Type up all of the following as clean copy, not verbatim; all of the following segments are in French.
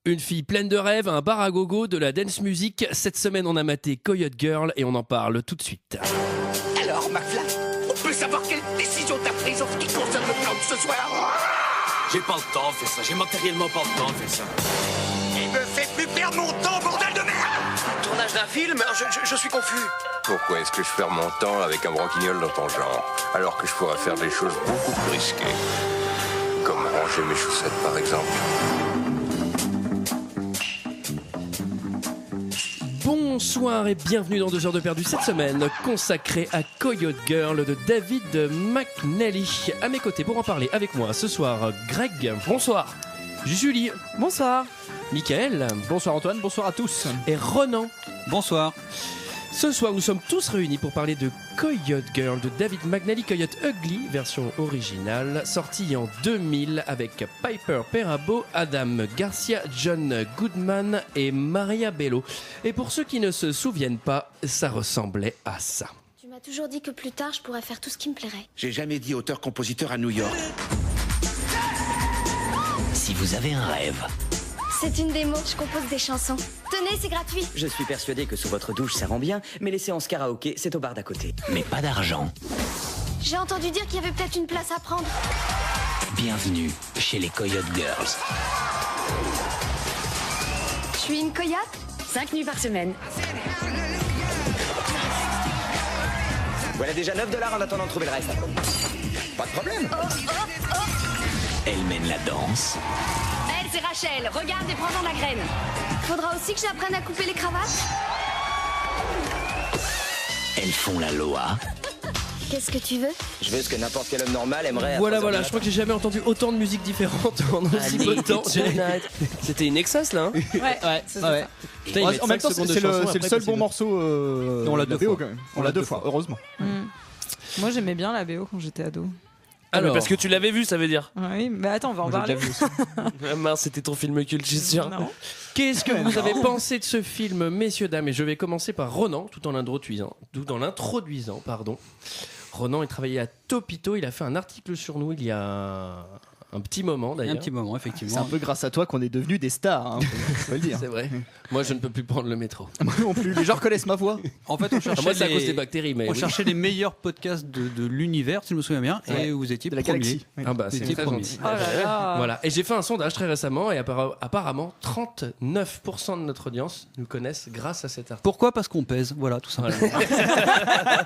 Une fille pleine de rêves, un bar à gogo, de la dance music. Cette semaine, on a maté Coyote Girl et on en parle tout de suite. Alors, McFly, on peut savoir quelle décision t'as prise en ce qui concerne le plan de ce soir? J'ai pas le temps de faire ça, j'ai matériellement pas le temps de faire ça. Il me fait plus perdre mon temps, bordel de merde! Tournage d'un film? Je suis confus. Pourquoi est-ce que je perds mon temps avec un branquignol dans ton genre, alors que je pourrais faire des choses beaucoup plus risquées? Comme ranger mes chaussettes, par exemple. Bonsoir et bienvenue dans 2 heures de perdu cette semaine consacrée à Coyote Girl de David McNally. À mes côtés pour en parler avec moi ce soir, Greg. Bonsoir. Julie. Bonsoir. Michael. Bonsoir Antoine, bonsoir à tous. Et Ronan. Bonsoir. Ce soir, nous sommes tous réunis pour parler de Coyote Girl de David McNally, Coyote Ugly, version originale, sortie en 2000 avec Piper Perabo, Adam Garcia, John Goodman et Maria Bello. Et pour ceux qui ne se souviennent pas, ça ressemblait à ça. Tu m'as toujours dit que plus tard, je pourrais faire tout ce qui me plairait. J'ai jamais dit auteur-compositeur à New York. Si vous avez un rêve, C'est une démo, je compose des chansons. Tenez, c'est gratuit. je suis persuadé que sous votre douche ça rend bien, mais les séances karaoké, c'est au bar d'à côté. Mais pas d'argent. J'ai entendu dire qu'il y avait peut-être une place à prendre. Bienvenue chez les Coyote Girls. Je suis une coyote. 5 nuits par semaine. Voilà déjà $9 en attendant de trouver le reste. Pas de problème. Elle mène la danse. Elle, c'est Rachel. Regarde et prends-en la graine. Faudra aussi que j'apprenne à couper les cravates. Elles font la Loa. Qu'est-ce que tu veux? Je veux ce que n'importe quel homme normal aimerait. Voilà, je crois que j'ai jamais entendu autant de musiques différentes en aussi peu de temps. C'était une Nexus là, hein? Ouais, c'est Ouais. ça. Putain, ils mettent En même 5 temps, secondes de c'est chanson, le après, seul possible. bon morceau. On l'a de la deux BO fois. quand même. On l'a deux fois, heureusement. Moi, j'aimais bien la BO quand j'étais ado. Alors, Parce que tu l'avais vu, ça veut dire. Oui, mais attends, on va en parler. Ah mince, c'était ton film culte, je suis sûr. Non. qu'est-ce que vous avez pensé de ce film, messieurs, dames? Et je vais commencer par Ronan, tout en l'introduisant. Ronan, il travaillait à Topito, il a fait un article sur nous il y a un petit moment d'ailleurs. Un petit moment, effectivement. C'est un peu grâce à toi qu'on est devenus des stars, hein, faut le dire. C'est vrai. Moi, je ne peux plus prendre le métro. Moi non plus, les gens reconnaissent ma voix. En fait, on cherchait, Moi, c'est à cause des bactéries, mais on oui. cherchait les meilleurs podcasts de l'univers, si je me souviens bien, Ouais. et vous étiez De la premier. galaxie. Oui. Ah bah, Vous c'est étiez très premier. gentil. Oh là là. Voilà. Et j'ai fait un sondage très récemment et apparemment 39% de notre audience nous connaissent grâce à cet article. Pourquoi? Parce qu'on pèse, voilà, tout simplement. Voilà.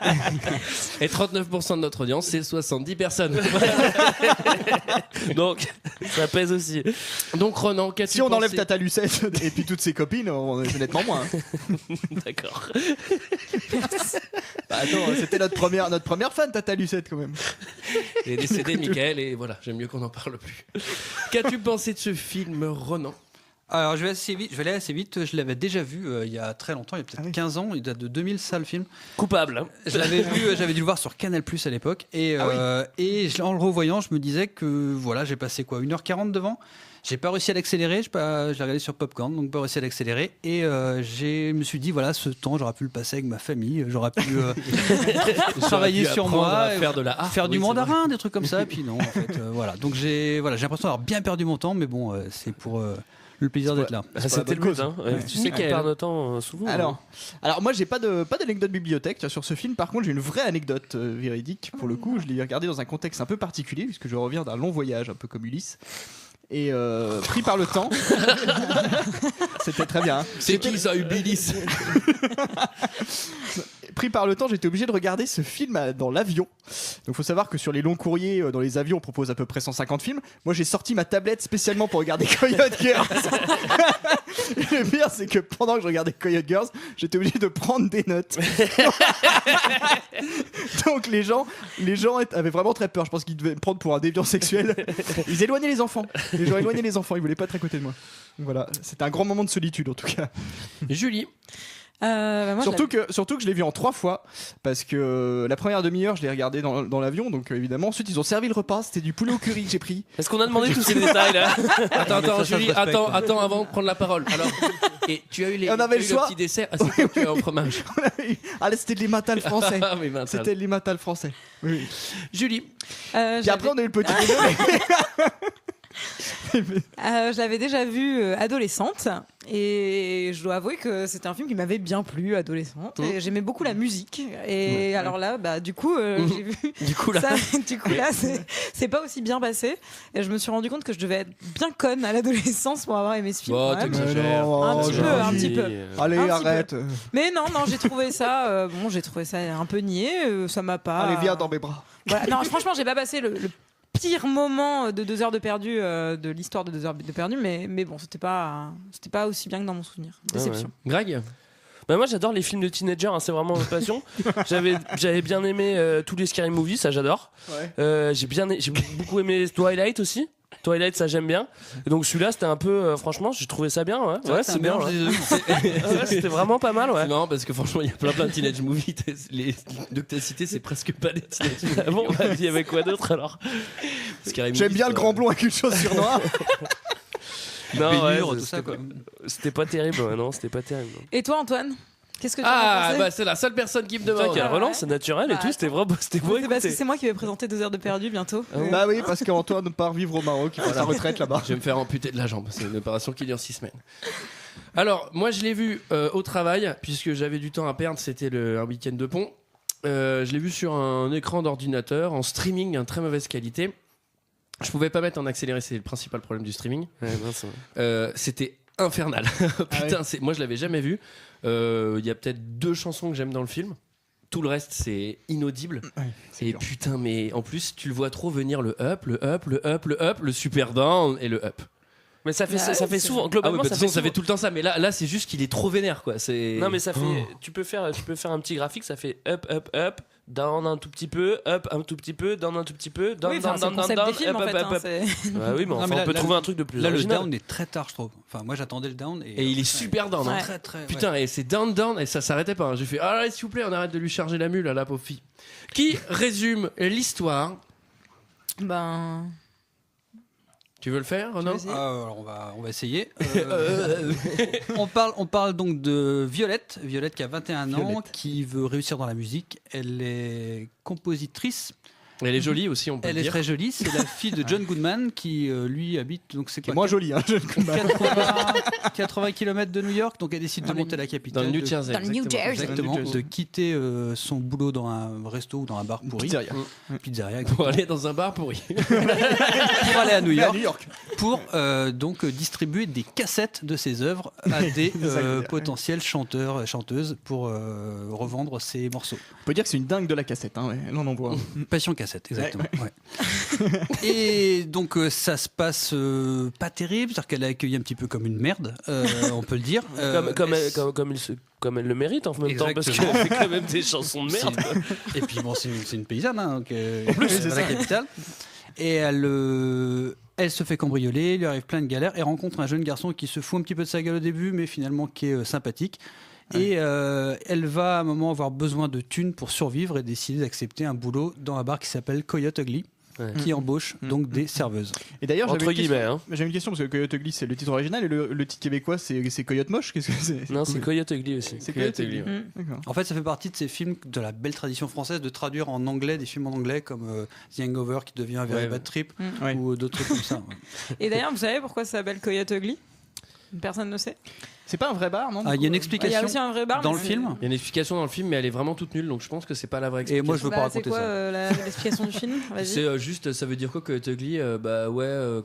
Et 39% de notre audience, c'est 70 personnes. Donc, ça pèse aussi. Donc Ronan, qu'as-tu Si on enlève pensé Tata Lucette et puis toutes ses copines, on est nettement moins. hein. D'accord. Bah, attends, c'était notre première fan, Tata Lucette, quand même. Il est décédé, Michael, et voilà, j'aime mieux qu'on n'en parle plus. Qu'as-tu pensé de ce film, Ronan? Alors, je vais aller assez vite. Je l'avais déjà vu il y a très longtemps, il y a peut-être 15 ans. Il date de 2000, ça, le film. Coupable. Hein. Je l'avais vu, j'avais dû le voir sur Canal+ à l'époque. Et en le revoyant, je me disais que voilà, j'ai passé 1h40 devant. J'ai pas réussi à l'accélérer, je l'ai regardé sur Popcorn, donc pas réussi à l'accélérer. Et je me suis dit, voilà, ce temps, j'aurais pu le passer avec ma famille, j'aurais pu travailler sur moi, à faire de la harpe, faire du oui, c'est mandarin, des trucs comme ça. Et puis non, en fait, voilà. Donc j'ai l'impression d'avoir bien perdu mon temps, mais bon, c'est pour le plaisir d'être là. C'était le but. Hein. Tu sais qu'on Michael. perd notre temps souvent. Alors moi j'ai pas d'anecdote bibliothèque sur ce film. Par contre j'ai une vraie anecdote véridique pour le coup. Je l'ai regardé dans un contexte un peu particulier puisque je reviens d'un long voyage un peu comme Ulysse. Et pris par le temps, c'était très bien. Hein. C'est qui ça, Ubilis? Pris par le temps, j'étais obligé de regarder ce film dans l'avion. Donc faut savoir que sur les longs courriers, dans les avions, on propose à peu près 150 films. Moi j'ai sorti ma tablette spécialement pour regarder Coyote Girls. Et le pire c'est que pendant que je regardais Coyote Girls, j'étais obligé de prendre des notes. Donc les gens avaient vraiment très peur. Je pense qu'ils devaient me prendre pour un déviant sexuel. Ils éloignaient les enfants. Les gens éloignaient les enfants. Ils voulaient pas être à côté de moi. Donc voilà, c'était un grand moment de solitude en tout cas. Julie. Moi, Surtout que je l'ai vu en 3 fois parce que la première demi-heure je l'ai regardé dans l'avion, donc évidemment ensuite ils ont servi le repas, c'était du poulet au curry que j'ai pris. Est-ce qu'on a demandé tous ces détails là? Attends, ça Julie, se respecte. attends avant de prendre la parole. Alors, et tu as eu on avait le choix. petit dessert. Ah, c'est quoi que tu as au fromage? Ah là c'était de l'immatal français. Ah, mais mental. C'était de l'immatal français. Oui. Julie. Puis après on a eu le petit déjeuner. Je l'avais déjà vu adolescente et je dois avouer que c'était un film qui m'avait bien plu adolescente et j'aimais beaucoup la musique et alors là du coup j'ai vu Du coup, là. c'est pas aussi bien passé et je me suis rendu compte que je devais être bien conne à l'adolescence pour avoir aimé ce film Oh, quand même. t'exagères. Un petit peu. Allez, Un petit arrête. Mais non, j'ai trouvé ça j'ai trouvé ça un peu niais, ça m'a pas. Allez, viens dans mes bras. Voilà. Non, franchement, j'ai pas passé le pire moment de 2 heures de perdu de l'histoire de 2 heures de perdu, mais bon, c'était pas aussi bien que dans mon souvenir. Déception. Greg. Bah moi j'adore les films de teenagers, hein, c'est vraiment ma passion. J'avais bien aimé tous les Scary Movies, ça j'adore. Ouais. J'ai beaucoup aimé Twilight aussi. Twilight, ça j'aime bien. Et donc celui-là c'était un peu franchement j'ai trouvé ça bien, ouais c'est bien. Ouais, c'était vraiment pas mal, ouais. C'est marrant parce que franchement il y a plein de teenage movies. Les deux que t'as cités c'est presque pas des teenage movies. Ah bon, il y avait quoi d'autre alors? J'aime bien le grand blond avec une chaussure noire. Non, ouais, tout ça quoi. C'était pas terrible, ouais, non, c'était pas terrible. Non. Et toi, Antoine, qu'est-ce que tu en as pensé? Bah c'est la seule personne qui me demande. Quelle relance, c'est naturel et tout, c'était beau C'est parce que c'est moi qui vais présenter 2 heures de perdu bientôt. Bah oui, parce qu'Antoine part vivre au Maroc, il fait sa retraite là-bas. Je vais me faire amputer de la jambe. C'est une opération qui dure 6 semaines. Alors, moi, je l'ai vu au travail, puisque j'avais du temps à perdre. C'était un week-end de pont. Je l'ai vu sur un écran d'ordinateur, en streaming, en très mauvaise qualité. Je pouvais pas mettre en accéléré, c'est le principal problème du streaming. Ouais, non, c'était infernal. Putain, moi, je l'avais jamais vu. Il y a peut-être 2 chansons que j'aime dans le film. Tout le reste, c'est inaudible. Ouais, et dur. Putain, mais en plus, tu le vois trop venir le up, le up, le up, le up, le super down et le up. Mais ça fait souvent globalement ça fait tout le temps ça, mais là c'est juste qu'il est trop vénère quoi. Non mais ça fait tu peux faire un petit graphique, ça fait up up up, down un tout petit peu, up un tout petit peu, down un tout petit peu, down down down down, des films, up en fait, up up. Bah oui, mais enfin, on peut trouver un truc de plus là original. le down est très tard je trouve. Enfin moi j'attendais le down et il est super down. Ouais. Très putain et c'est down et ça s'arrêtait pas. J'ai fait allez s'il vous plaît on arrête de lui charger la mule à la pauvre fille. Qui résume l'histoire? Tu veux le faire, Renaud? Alors on va essayer. On parle donc de Violette qui a 21 ans, qui veut réussir dans la musique. Elle est compositrice. Elle est jolie aussi, on peut le dire. Elle est très jolie. C'est la fille de John Goodman qui lui habite. Donc c'est quoi, moins jolie, hein, John Goodman. 80 km de New York. Donc elle décide de monter à la capitale. Dans le New Jersey. Exactement. De quitter son boulot dans un resto ou dans un bar pourri. Pizzeria. Pour aller dans un bar pourri. Pour aller à New York. Pour donc distribuer des cassettes de ses œuvres à des potentiels chanteurs et chanteuses pour revendre ses morceaux. On peut dire que c'est une dingue de la cassette, hein, ouais. Elle en envoie. Passion cassette, exactement. Ouais. Et donc ça se passe pas terrible, c'est-à-dire qu'elle est accueillie un petit peu comme une merde, on peut le dire. Comme elle le mérite en même temps, parce qu'elle fait quand même des chansons de merde. Et puis bon, c'est une paysanne, hein, donc, en plus c'est la capitale. Et elle se fait cambrioler, il lui arrive plein de galères, et rencontre un jeune garçon qui se fout un petit peu de sa gueule au début, mais finalement qui est sympathique. Et elle va à un moment avoir besoin de thunes pour survivre et décider d'accepter un boulot dans un bar qui s'appelle Coyote Ugly, qui embauche donc des serveuses. Et d'ailleurs, entre guillemets, j'ai une question parce que Coyote Ugly c'est le titre original et le titre québécois c'est Coyote Moche. Qu'est-ce que c'est? Non, c'est Coyote Ugly aussi. C'est Coyote Ugly. En fait, ça fait partie de ces films de la belle tradition française de traduire en anglais des films en anglais comme The Hangover qui devient un Very Bad Trip ou d'autres trucs comme ça. Et d'ailleurs, vous savez pourquoi ça s'appelle Coyote Ugly? Personne ne sait. C'est pas un vrai bar, non? Il y a une explication. Il y a aussi un vrai bar dans le film. Il y a une explication dans le film, mais elle est vraiment toute nulle, donc je pense que c'est pas la vraie explication. Et moi, je veux pas raconter c'est quoi, l'explication du film? Vas-y. C'est juste, ça veut dire quoi que Ugly?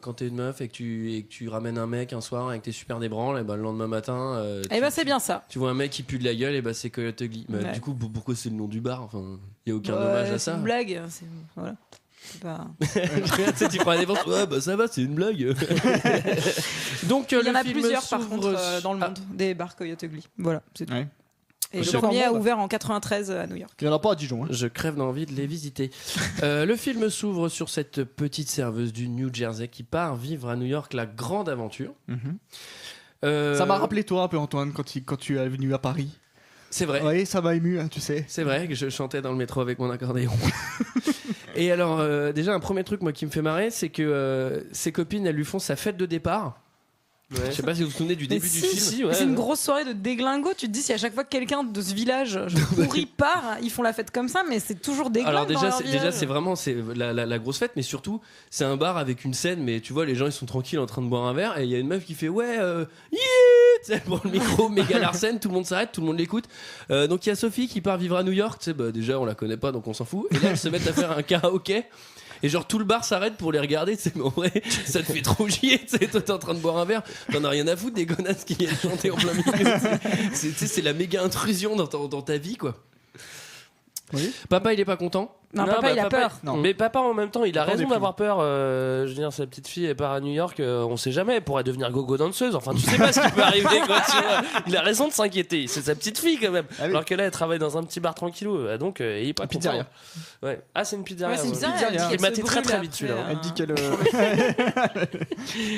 Quand t'es une meuf et que tu ramènes un mec un soir et que t'es super débranle, et le lendemain matin. C'est bien ça. Tu vois un mec qui pue de la gueule, et c'est Coyote Ugly. Mais du coup, pourquoi c'est le nom du bar? Enfin, il y a aucun hommage à ça. C'est une blague. Voilà. Pas... tu prends la défense, ça va, c'est une blague. Donc, il y en a plusieurs par contre dans le monde, des bars Coyote Ugly. Voilà, c'est tout. Ouais. Et le premier a ouvert en 93 à New York. Il n'y en a pas à Dijon. Hein. Je crève d'envie de les visiter. Le film s'ouvre sur cette petite serveuse du New Jersey qui part vivre à New York la grande aventure. Ça m'a rappelé toi un peu, Antoine, quand tu es venu à Paris. C'est vrai. Oui, ça m'a ému, hein, tu sais. C'est vrai que je chantais dans le métro avec mon accordéon. Et alors, déjà, un premier truc moi qui me fait marrer, c'est que ses copines, elles lui font sa fête de départ. Je sais pas si vous vous souvenez du début du film. C'est une grosse soirée de déglingo. Tu te dis, si à chaque fois que quelqu'un de ce village pourri part, ils font la fête comme ça, mais c'est toujours déglingue. Alors déjà, c'est vraiment la grosse fête, mais surtout c'est un bar avec une scène, mais tu vois les gens ils sont tranquilles en train de boire un verre et il y a une meuf qui fait yeah, tu sais, pour le micro méga Larsen, tout le monde s'arrête, tout le monde l'écoute. Donc il y a Sophie qui part vivre à New York, tu sais, déjà on la connaît pas donc on s'en fout. Et là elles se mettent à faire un karaoké. Et genre tout le bar s'arrête pour les regarder, tu sais, mais en vrai, ça te fait trop chier, tu sais, toi t'es en train de boire un verre, t'en as rien à foutre des connasses qui viennent chanter en plein milieu. C'est la méga intrusion dans ta vie, quoi. Oui. Papa, il est pas content. Non, papa, il a peur. Non. Mais papa, en même temps, il a raison d'avoir peur. Je veux dire, sa petite fille, elle part à New York, on sait jamais, elle pourrait devenir gogo danseuse. Enfin, tu sais pas ce qui peut arriver, quoi. Tu vois. Il a raison de s'inquiéter. C'est sa petite fille, quand même. Ah oui. Alors que là, elle travaille dans un petit bar tranquillou. Donc, il est pas content. Ouais. Ah, c'est une pizzeria. Ouais, c'est une pizzeria. Il m'a été très très vite, celui-là. Elle dit qu'elle.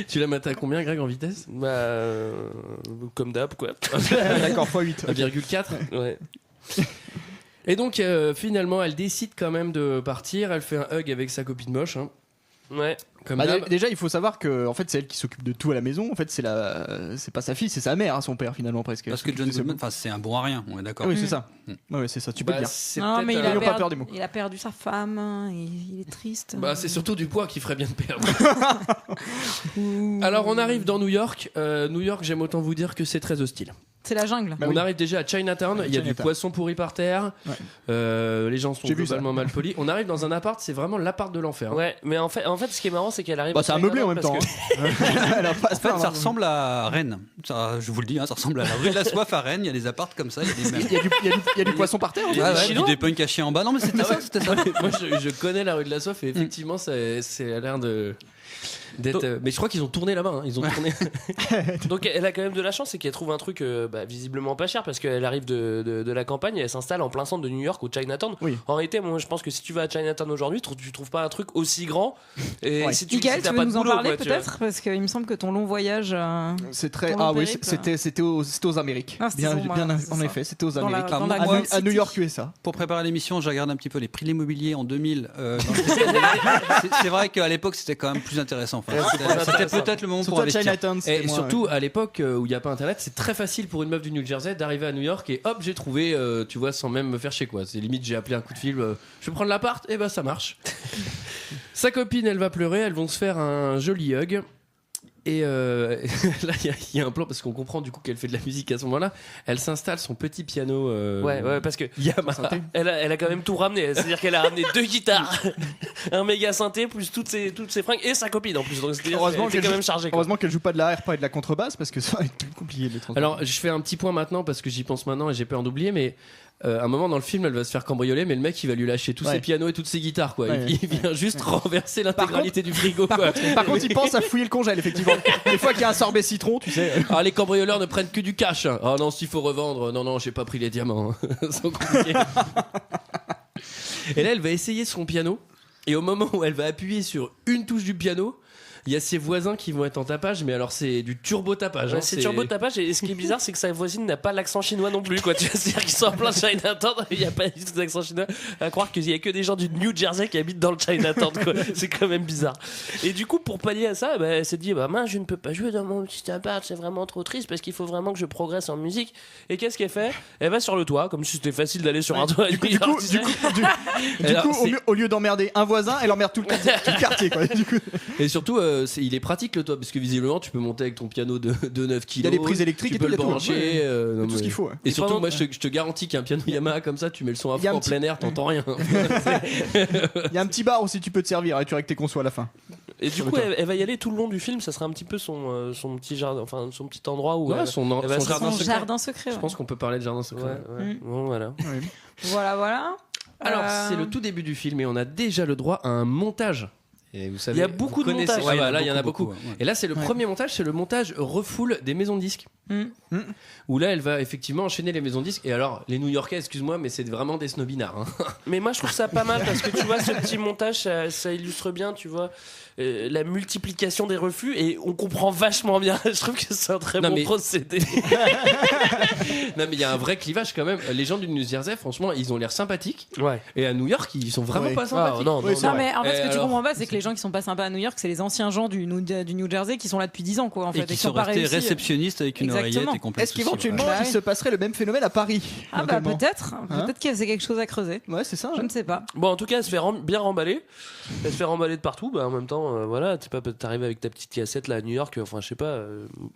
Tu l'as maté à combien, Greg, en vitesse? Comme d'hab, quoi. D'accord, x8. 1,4. Ouais. Et donc finalement elle décide quand même de partir, elle fait un hug avec sa copine moche. Hein. Ouais. Comme déjà il faut savoir que en fait c'est elle qui s'occupe de tout à la maison. En fait c'est pas sa fille, c'est sa mère, hein, son père finalement presque. Parce que John Goodman, c'est un bon à rien, on est d'accord. Oui c'est ça. Ouais c'est ça, tu peux le dire. Non mais il a perdu sa femme, il est triste. C'est surtout du poids qu'il ferait bien de perdre. Alors on arrive dans New York. New York, j'aime autant vous dire que c'est très hostile. C'est la jungle. On arrive déjà à Chinatown, il y a du poisson pourri par terre, les gens sont globalement mal polis. On arrive dans un appart, c'est vraiment l'appart de l'enfer. Ouais, mais en fait, ce qui est marrant, c'est qu'elle arrive. C'est un meublé en même temps. En fait, ça ressemble à Rennes. Je vous le dis, ça ressemble à la rue de la Soif à Rennes. Il y a des apparts comme ça. Il y a du poisson par terre. Il y a des punks cachés en bas. Non, mais c'était ça. Moi, je connais la rue de la Soif et effectivement, c'est à l'air d'être. Mais je crois qu'ils ont tourné là-bas. Ils ont tourné. Donc elle a quand même de la chance, c'est qu'elle trouve un truc visiblement pas cher parce qu'elle arrive de la campagne et elle s'installe en plein centre de New York au Chinatown. Oui. En réalité, moi je pense que si tu vas à Chinatown aujourd'hui, tu trouves pas un truc aussi grand. Et si tu Michael, si tu veux nous en parler peut-être parce qu'il me semble que ton long voyage. C'est très. C'était aux Amériques. Bien en effet, c'était aux Amériques. À New York, USA. Pour préparer l'émission, j'ai regardé un petit peu les prix de l'immobilier en 2000. C'est vrai qu'à l'époque, c'était quand même plus intéressant. C'était peut-être le moment pour investir. Et surtout à l'époque où il n'y a pas internet, c'est très facile pour une meuf du New Jersey d'arriver à New York et hop, j'ai trouvé, tu vois, sans même me faire chier quoi. C'est limite, j'ai appelé un coup de fil, je vais prendre l'appart, et ça marche. Sa copine, elle va pleurer, elles vont se faire un joli hug. Et là, il y a un plan parce qu'on comprend du coup qu'elle fait de la musique à ce moment-là. Elle s'installe son petit piano. Ouais, parce que Yamaha. Elle a quand même tout ramené. C'est-à-dire qu'elle a ramené 2 guitares, un méga synthé, plus toutes ses fringues et sa copine en plus. Donc heureusement qu'elle quand même chargée. Heureusement qu'elle joue pas de la harpe et de la contrebasse parce que ça va être plus compliqué de les transporter. Alors, je fais un petit point maintenant parce que j'y pense maintenant et j'ai peur d'oublier, mais. À un moment dans le film, elle va se faire cambrioler, mais le mec il va lui lâcher tous ses pianos et toutes ses guitares, quoi. Il vient juste renverser l'intégralité du frigo, quoi. Par contre, il pense à fouiller le congèle, effectivement. Des fois qu'il y a un sorbet citron, tu sais. Ah, les cambrioleurs ne prennent que du cash. Hein. Ah non, s'il faut revendre, non, j'ai pas pris les diamants. C'est compliqué. Et là, elle va essayer son piano, et au moment où elle va appuyer sur une touche du piano, il y a ses voisins qui vont être en tapage, mais alors c'est du turbo tapage. Ouais, c'est turbo tapage, et ce qui est bizarre, c'est que sa voisine n'a pas l'accent chinois non plus, quoi. C'est-à-dire qu'ils sont en plein Chinatown, il n'y a pas du tout d'accent chinois. À croire qu'il n'y a que des gens du New Jersey qui habitent dans le Chinatown, quoi. C'est quand même bizarre. Et du coup, pour pallier à ça, elle s'est dit, mince, je ne peux pas jouer dans mon petit appart, c'est vraiment trop triste parce qu'il faut vraiment que je progresse en musique. Et qu'est-ce qu'elle fait? Elle va sur le toit, comme si c'était facile d'aller sur un toit. Du coup, au lieu d'emmerder un voisin, elle emmerde tout le quartier, quoi. Du coup. Et surtout, il est pratique le toit parce que visiblement tu peux monter avec ton piano de 9 kilos. Il y a des prises électriques, tu peux le brancher, tout ce qu'il faut. Et surtout, moi je te garantis qu'un piano Yamaha comme ça, tu mets le son à fond en plein air, t'entends rien. Il y a un petit bar aussi, tu peux te servir et tu règles tes consos à la fin. Et du coup, elle va y aller tout le long du film. Ça sera un petit peu son petit jardin, enfin son petit endroit où son jardin secret. Je pense qu'on peut parler de jardin secret. Bon, voilà. Voilà. Alors, c'est le tout début du film et on a déjà le droit à un montage. Et vous savez, il y a beaucoup de montages. Là, il y en a beaucoup. Et là, c'est le premier montage, c'est le montage refoule des maisons de disques. Où là, elle va effectivement enchaîner les maisons de disques. Et alors, les New-Yorkais, excuse-moi, mais c'est vraiment des snobinards. Hein. Mais moi, je trouve ça pas mal parce que tu vois, ce petit montage, ça illustre bien, tu vois, la multiplication des refus et on comprend vachement bien. Je trouve que c'est un très bon procédé. Non, mais il y a un vrai clivage quand même. Les gens du New Jersey, franchement, ils ont l'air sympathiques. Ouais. Et à New York, ils sont vraiment pas sympathiques. Non, mais en fait, ce que tu comprends pas, c'est que les gens qui sont pas sympas à New York, c'est les anciens gens du New Jersey qui sont là depuis 10 ans, quoi, en fait. Et qui sont restés réceptionnistes avec une oreillette et complètement. Est-ce qu'éventuellement il se passerait le même phénomène à Paris? Ah bah peut-être que c'est quelque chose à creuser. Ouais, c'est ça. Je ne sais pas. Bon, en tout cas, elle se fait bien remballer. Elle se fait remballer de partout. Bah, en même temps, voilà, t'arrives avec ta petite cassette là à New York. Enfin, je sais pas,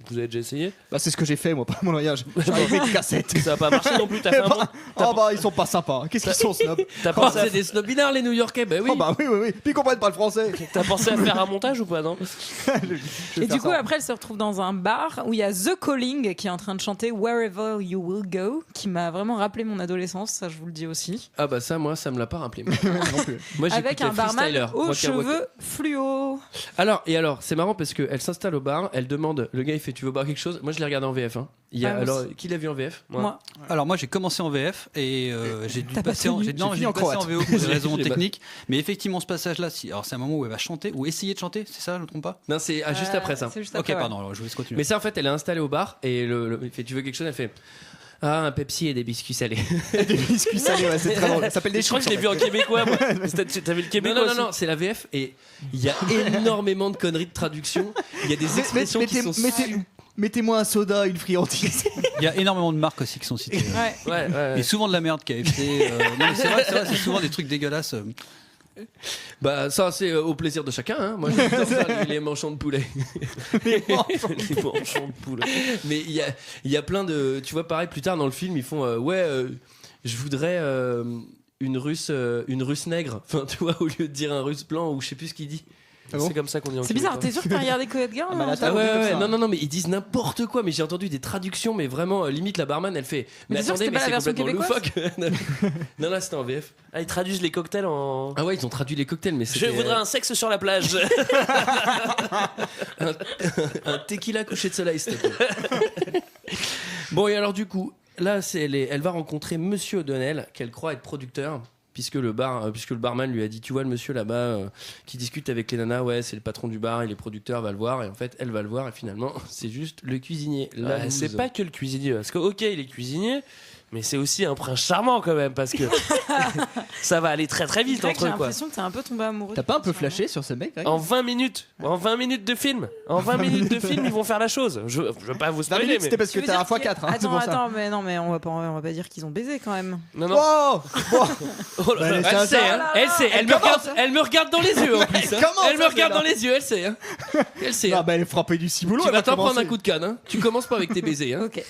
vous avez déjà essayé? Bah, c'est ce que j'ai fait moi pour mon voyage. J'ai avec une cassette. Ça a pas marché non plus. T'as fait un bon... Oh bah, ils sont pas sympas. Qu'est-ce qu'ils sont snobs? C'est des snobinards les New-Yorkais. Bah oui. Oh bah oui. Puis ils comprennent pas le français. T'as pensé à faire un montage ou pas, non? Et du coup, après, elle se retrouve dans un bar où il y a The Calling qui est en train de chanter Wherever You Will Go, qui m'a vraiment rappelé mon adolescence, ça je vous le dis aussi. Ah bah ça, moi, ça me l'a pas rappelé. Moi, avec un barman aux cheveux fluo. Alors, c'est marrant parce qu'elle s'installe au bar, elle demande, le gars il fait tu veux boire quelque chose? Moi je l'ai regardé en VF. Hein. Alors, qui l'a vu en VF? Moi. Alors moi j'ai commencé en VF et j'ai dû passer en VO pour des raisons techniques. Mais effectivement ce passage-là, alors c'est un moment où elle va chanter ou essayer de chanter, c'est ça, je ne me trompe pas? Non, c'est juste après ça. Ok, pardon, alors je vais continuer. Mais ça en fait, elle est installée au bar et il fait tu veux quelque chose? Elle fait un Pepsi et des biscuits salés. Des biscuits salés, ouais, c'est très drôle. Ça s'appelle des Je crois que je l'ai vu en québécois, moi. T'avais le québécois? Non, c'est la VF et il y a énormément de conneries de traduction. Il y a des expressions qui sont mettez-moi un soda, une friandise. Il y a énormément de marques aussi qui sont citées. Ouais. Et souvent de la merde, KFC. Non, mais c'est vrai, c'est souvent des trucs dégueulasses. Bah ça c'est au plaisir de chacun. Hein. Moi j'adore ça, les manchons de poulet. Les manchons de poulet. Mais il y a plein de, tu vois, pareil plus tard dans le film ils font je voudrais une russe nègre. Enfin tu vois, au lieu de dire un russe blanc ou je sais plus ce qu'il dit. Ah bon, c'est comme ça qu'on dit en C'est bizarre, t'es sûr que t'as regardé Coyote Girl? Non, mais ils disent n'importe quoi. Mais j'ai entendu des traductions, mais vraiment, limite la barman elle fait. Mais attendez, mais c'est complètement loufoque. Non, là c'était en VF. Ah, ils traduisent les cocktails en. Ah ouais, ils ont traduit les cocktails, mais Je voudrais un sexe sur la plage. un tequila couché de soleil, s'il te plaît. Bon, et alors du coup, là, elle va rencontrer Monsieur O'Donnell, qu'elle croit être producteur. Puisque le barman lui a dit tu vois le monsieur là-bas qui discute avec les nanas, ouais c'est le patron du bar, il est producteur, va le voir, et en fait elle va le voir et finalement c'est juste le cuisinier. C'est pas que le cuisinier, parce que ok il est cuisinier, mais c'est aussi un prince charmant quand même, parce que ça va aller très très vite entre eux. J'ai l'impression que t'es un peu tombé amoureux. T'as pas un peu flashé sur ce mec? En 20 minutes de film, ils vont faire la chose. Je veux pas vous spoiler, mais c'était parce que t'as un x4. Hein, attends, mais non, mais on va pas dire qu'ils ont baisé quand même. Non. Oh là là, elle sait, elle me regarde dans les yeux en plus. Elle me regarde dans les yeux, elle sait. Elle sait. Ah bah elle est frappée du ciboulot. Tu vas t'en prendre un coup de canne. Hein. Tu commences pas avec tes baisers. Hein. Ok.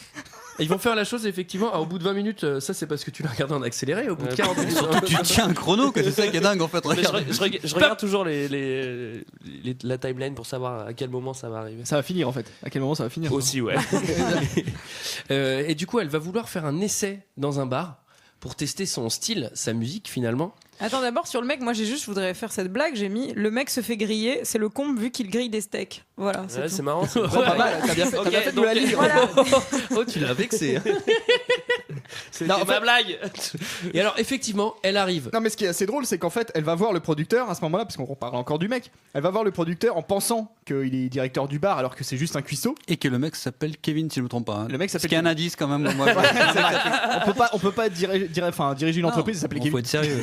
Ils vont faire la chose effectivement au bout de 20 minutes, ça c'est parce que tu l'as regardé en accéléré, au bout de 40 minutes. Surtout tu tiens un chrono, c'est ça qui est dingue en fait. Je regarde toujours la timeline pour savoir à quel moment ça va arriver. Ça va finir en fait. À quel moment ça va finir? Aussi, ouais. Et du coup, elle va vouloir faire un essai dans un bar pour tester son style, sa musique finalement. Attends, d'abord sur le mec, moi je voudrais faire cette blague, j'ai mis le mec se fait griller, c'est le comble vu qu'il grille des steaks. Voilà, c'est marrant. C'est pas mal, t'as bien fait de la lire. Voilà. Oh, tu l'as vexé. Hein. C'était ma blague. Et alors effectivement, elle arrive. Non mais ce qui est assez drôle, c'est qu'en fait, elle va voir le producteur à ce moment-là, parce qu'on parle encore du mec. Elle va voir le producteur en pensant qu'il est directeur du bar, alors que c'est juste un cuistot. Et que le mec s'appelle Kevin, si je me trompe pas. Hein. Le mec s'appelle. Ce qui est un indice quand même. Moi, on peut pas diriger une entreprise, ça s'appelait Kevin. Faut être sérieux.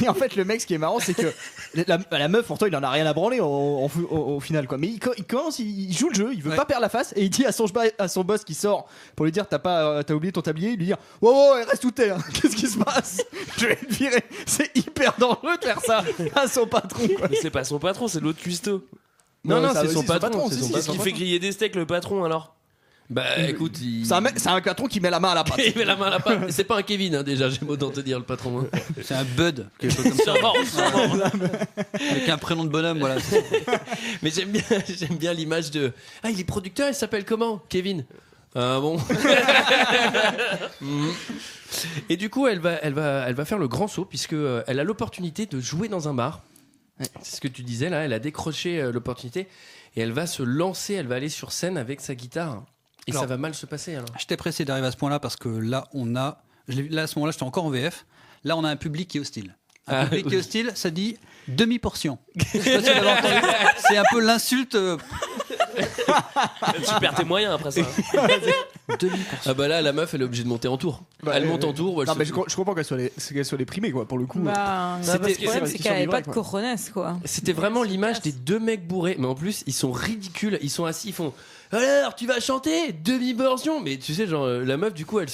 Et en fait, le mec, ce qui est marrant, c'est que la meuf, pourtant, il en a rien à branler au final, quoi. Mais il commence, il joue le jeu, il veut pas perdre la face, et il dit à son boss qui sort pour lui dire t'as oublié ton tablier, il lui dit ouais, reste où t'es, hein. Qu'est-ce qui se passe? Je vais te virer. C'est hyper dangereux de faire ça à son patron, quoi. Mais c'est pas son patron, c'est l'autre cuistot. Non, c'est son patron. Qu'est-ce qui fait griller des steaks, le patron, alors? Bah écoute, c'est un patron qui met la main à la pâte. Il met la main à la pâte. C'est pas un Kevin hein, déjà, j'ai autant te dire le patron. Hein. C'est un Bud, quelque chose comme ça. Avec un prénom de bonhomme, voilà. Mais j'aime bien l'image de il est producteur, il s'appelle comment? Kevin. Ah bon. Et du coup, elle va faire le grand saut puisque elle a l'opportunité de jouer dans un bar. C'est ce que tu disais là, elle a décroché l'opportunité et elle va se lancer, elle va aller sur scène avec sa guitare. Et Alors, ça va mal se passer alors. J'étais pressé d'arriver à ce point-là parce que là, là à ce moment-là, j'étais encore en VF. Là, on a un public qui est hostile. Un public qui est hostile, ça dit demi-portion. Je sais pas si vous l'avez entendu. C'est un peu l'insulte. Tu perds tes moyens après ça. Ah bah là, la meuf, elle est obligée de monter en tour. Elle monte en tour. Non, mais je comprends qu'elle soit déprimée, quoi, pour le coup. Bah, C'était- le problème, c'est qu'elle avait pas de quoi. cojones, quoi. C'était vraiment l'image des deux mecs bourrés, mais en plus ils sont ridicules, ils sont assis, ils font alors tu vas chanter demi-portion, mais tu sais genre la meuf du coup elle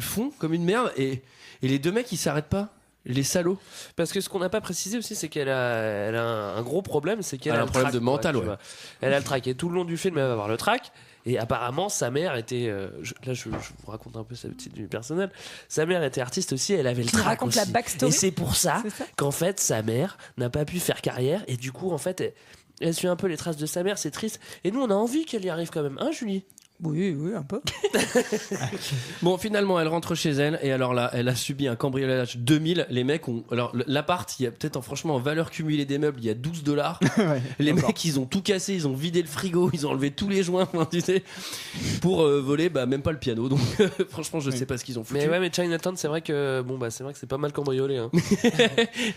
fond comme une merde et les deux mecs ils s'arrêtent pas, les salauds. Parce que ce qu'on n'a pas précisé aussi, c'est qu'elle elle a un gros problème, c'est qu'elle Elle a un le problème trac, de mental, tu ouais. vois. Elle a le trac et tout le long du film, elle va avoir le trac. Et apparemment, sa mère était. Je vous raconte un peu sa petite vie personnelle. Sa mère était artiste aussi, elle avait le Tu me trac racontes aussi. la backstory. Et c'est pour ça, C'est ça qu'en fait, sa mère n'a pas pu faire carrière. Et du coup, en fait, elle suit un peu les traces de sa mère, c'est triste. Et nous, on a envie qu'elle y arrive quand même, hein, Julie? Oui, un peu. Bon, finalement, elle rentre chez elle et alors là, elle a subi un cambriolage 2000. Les mecs ont. Alors, l'appart, il y a peut-être franchement en valeur cumulée des meubles, il y a $12. Les mecs, ils ont tout cassé, ils ont vidé le frigo, ils ont enlevé tous les joints, tu sais, pour voler, même pas le piano. Donc, franchement, je sais pas ce qu'ils ont foutu. Mais ouais, mais Chinatown, c'est vrai que c'est pas mal cambriolé. Hein.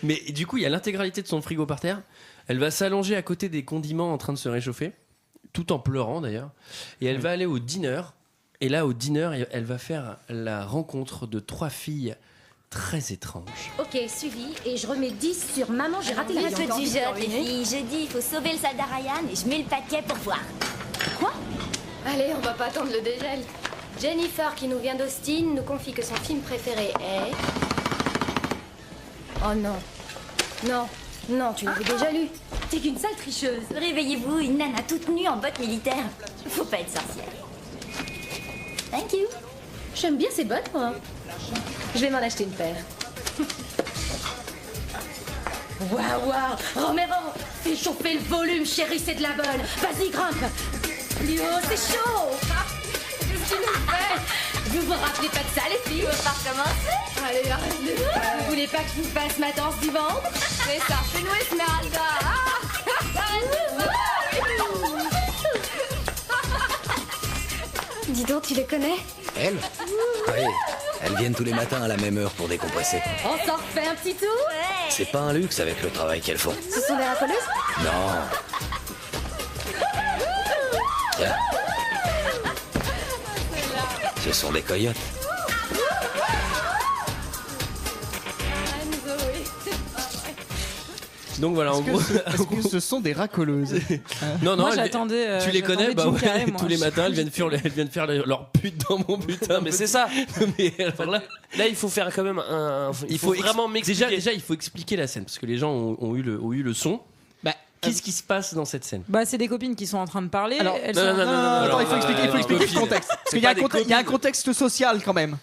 Mais du coup, il y a l'intégralité de son frigo par terre. Elle va s'allonger à côté des condiments en train de se réchauffer, tout en pleurant d'ailleurs. Et elle va aller au dîner. Et là, au dîner, elle va faire la rencontre de 3 filles très étranges. Ok, suivi. Et je remets 10 sur maman, j'ai raté Un les peu encore du une jeu, fois. les filles. Je dis, il faut sauver le soldat Ryan et je mets le paquet pour voir. Quoi? Allez, on va pas attendre le dégel. Jennifer, qui nous vient d'Austin, nous confie que son film préféré est... Oh non. Non, tu l'avais déjà lu. T'es qu'une sale tricheuse. Réveillez-vous, une nana toute nue en bottes militaires. Faut pas être sorcière. Thank you. J'aime bien ces bottes, moi. Je vais m'en acheter une paire. Waouh, Romero, fais chauffer le volume, chérie, c'est de la bonne. Vas-y, grimpe. Plus haut, c'est chaud. Qu'est-ce que tu nous fais? Vous vous rappelez pas de ça, les filles? On va pas recommencer. Allez, arrête-le. Vous voulez pas que je vous fasse ma danse du ventre? C'est ça, fais-nous Esmeralda. Dis donc, tu les connais? Elle? Oui, elles viennent tous les matins à la même heure pour décompresser. On s'en refait un petit tour? C'est pas un luxe avec le travail qu'elles font. Ce sont des racoleuses? Non. Tiens. Ce sont des coyotes. Donc voilà, en gros. Est-ce que ce sont des racoleuses? Non, Moi, elles- j'attendais. tu les connais? Bah Jim ouais, Carrey, moi. tous les matins, elles viennent faire leur pute dans mon butin. Mais c'est ça. Mais alors là, Là, il faut faire quand même un. Il faut vraiment m'expliquer. déjà, il faut expliquer la scène parce que les gens ont eu le son. Qu'est-ce qui se passe dans cette scène? Bah, c'est des copines qui sont en train de parler. Alors, elles non, sont- non, non, Attends, il faut expliquer le copines. contexte. Parce C'est qu'il y a pas il y a un contexte social quand même.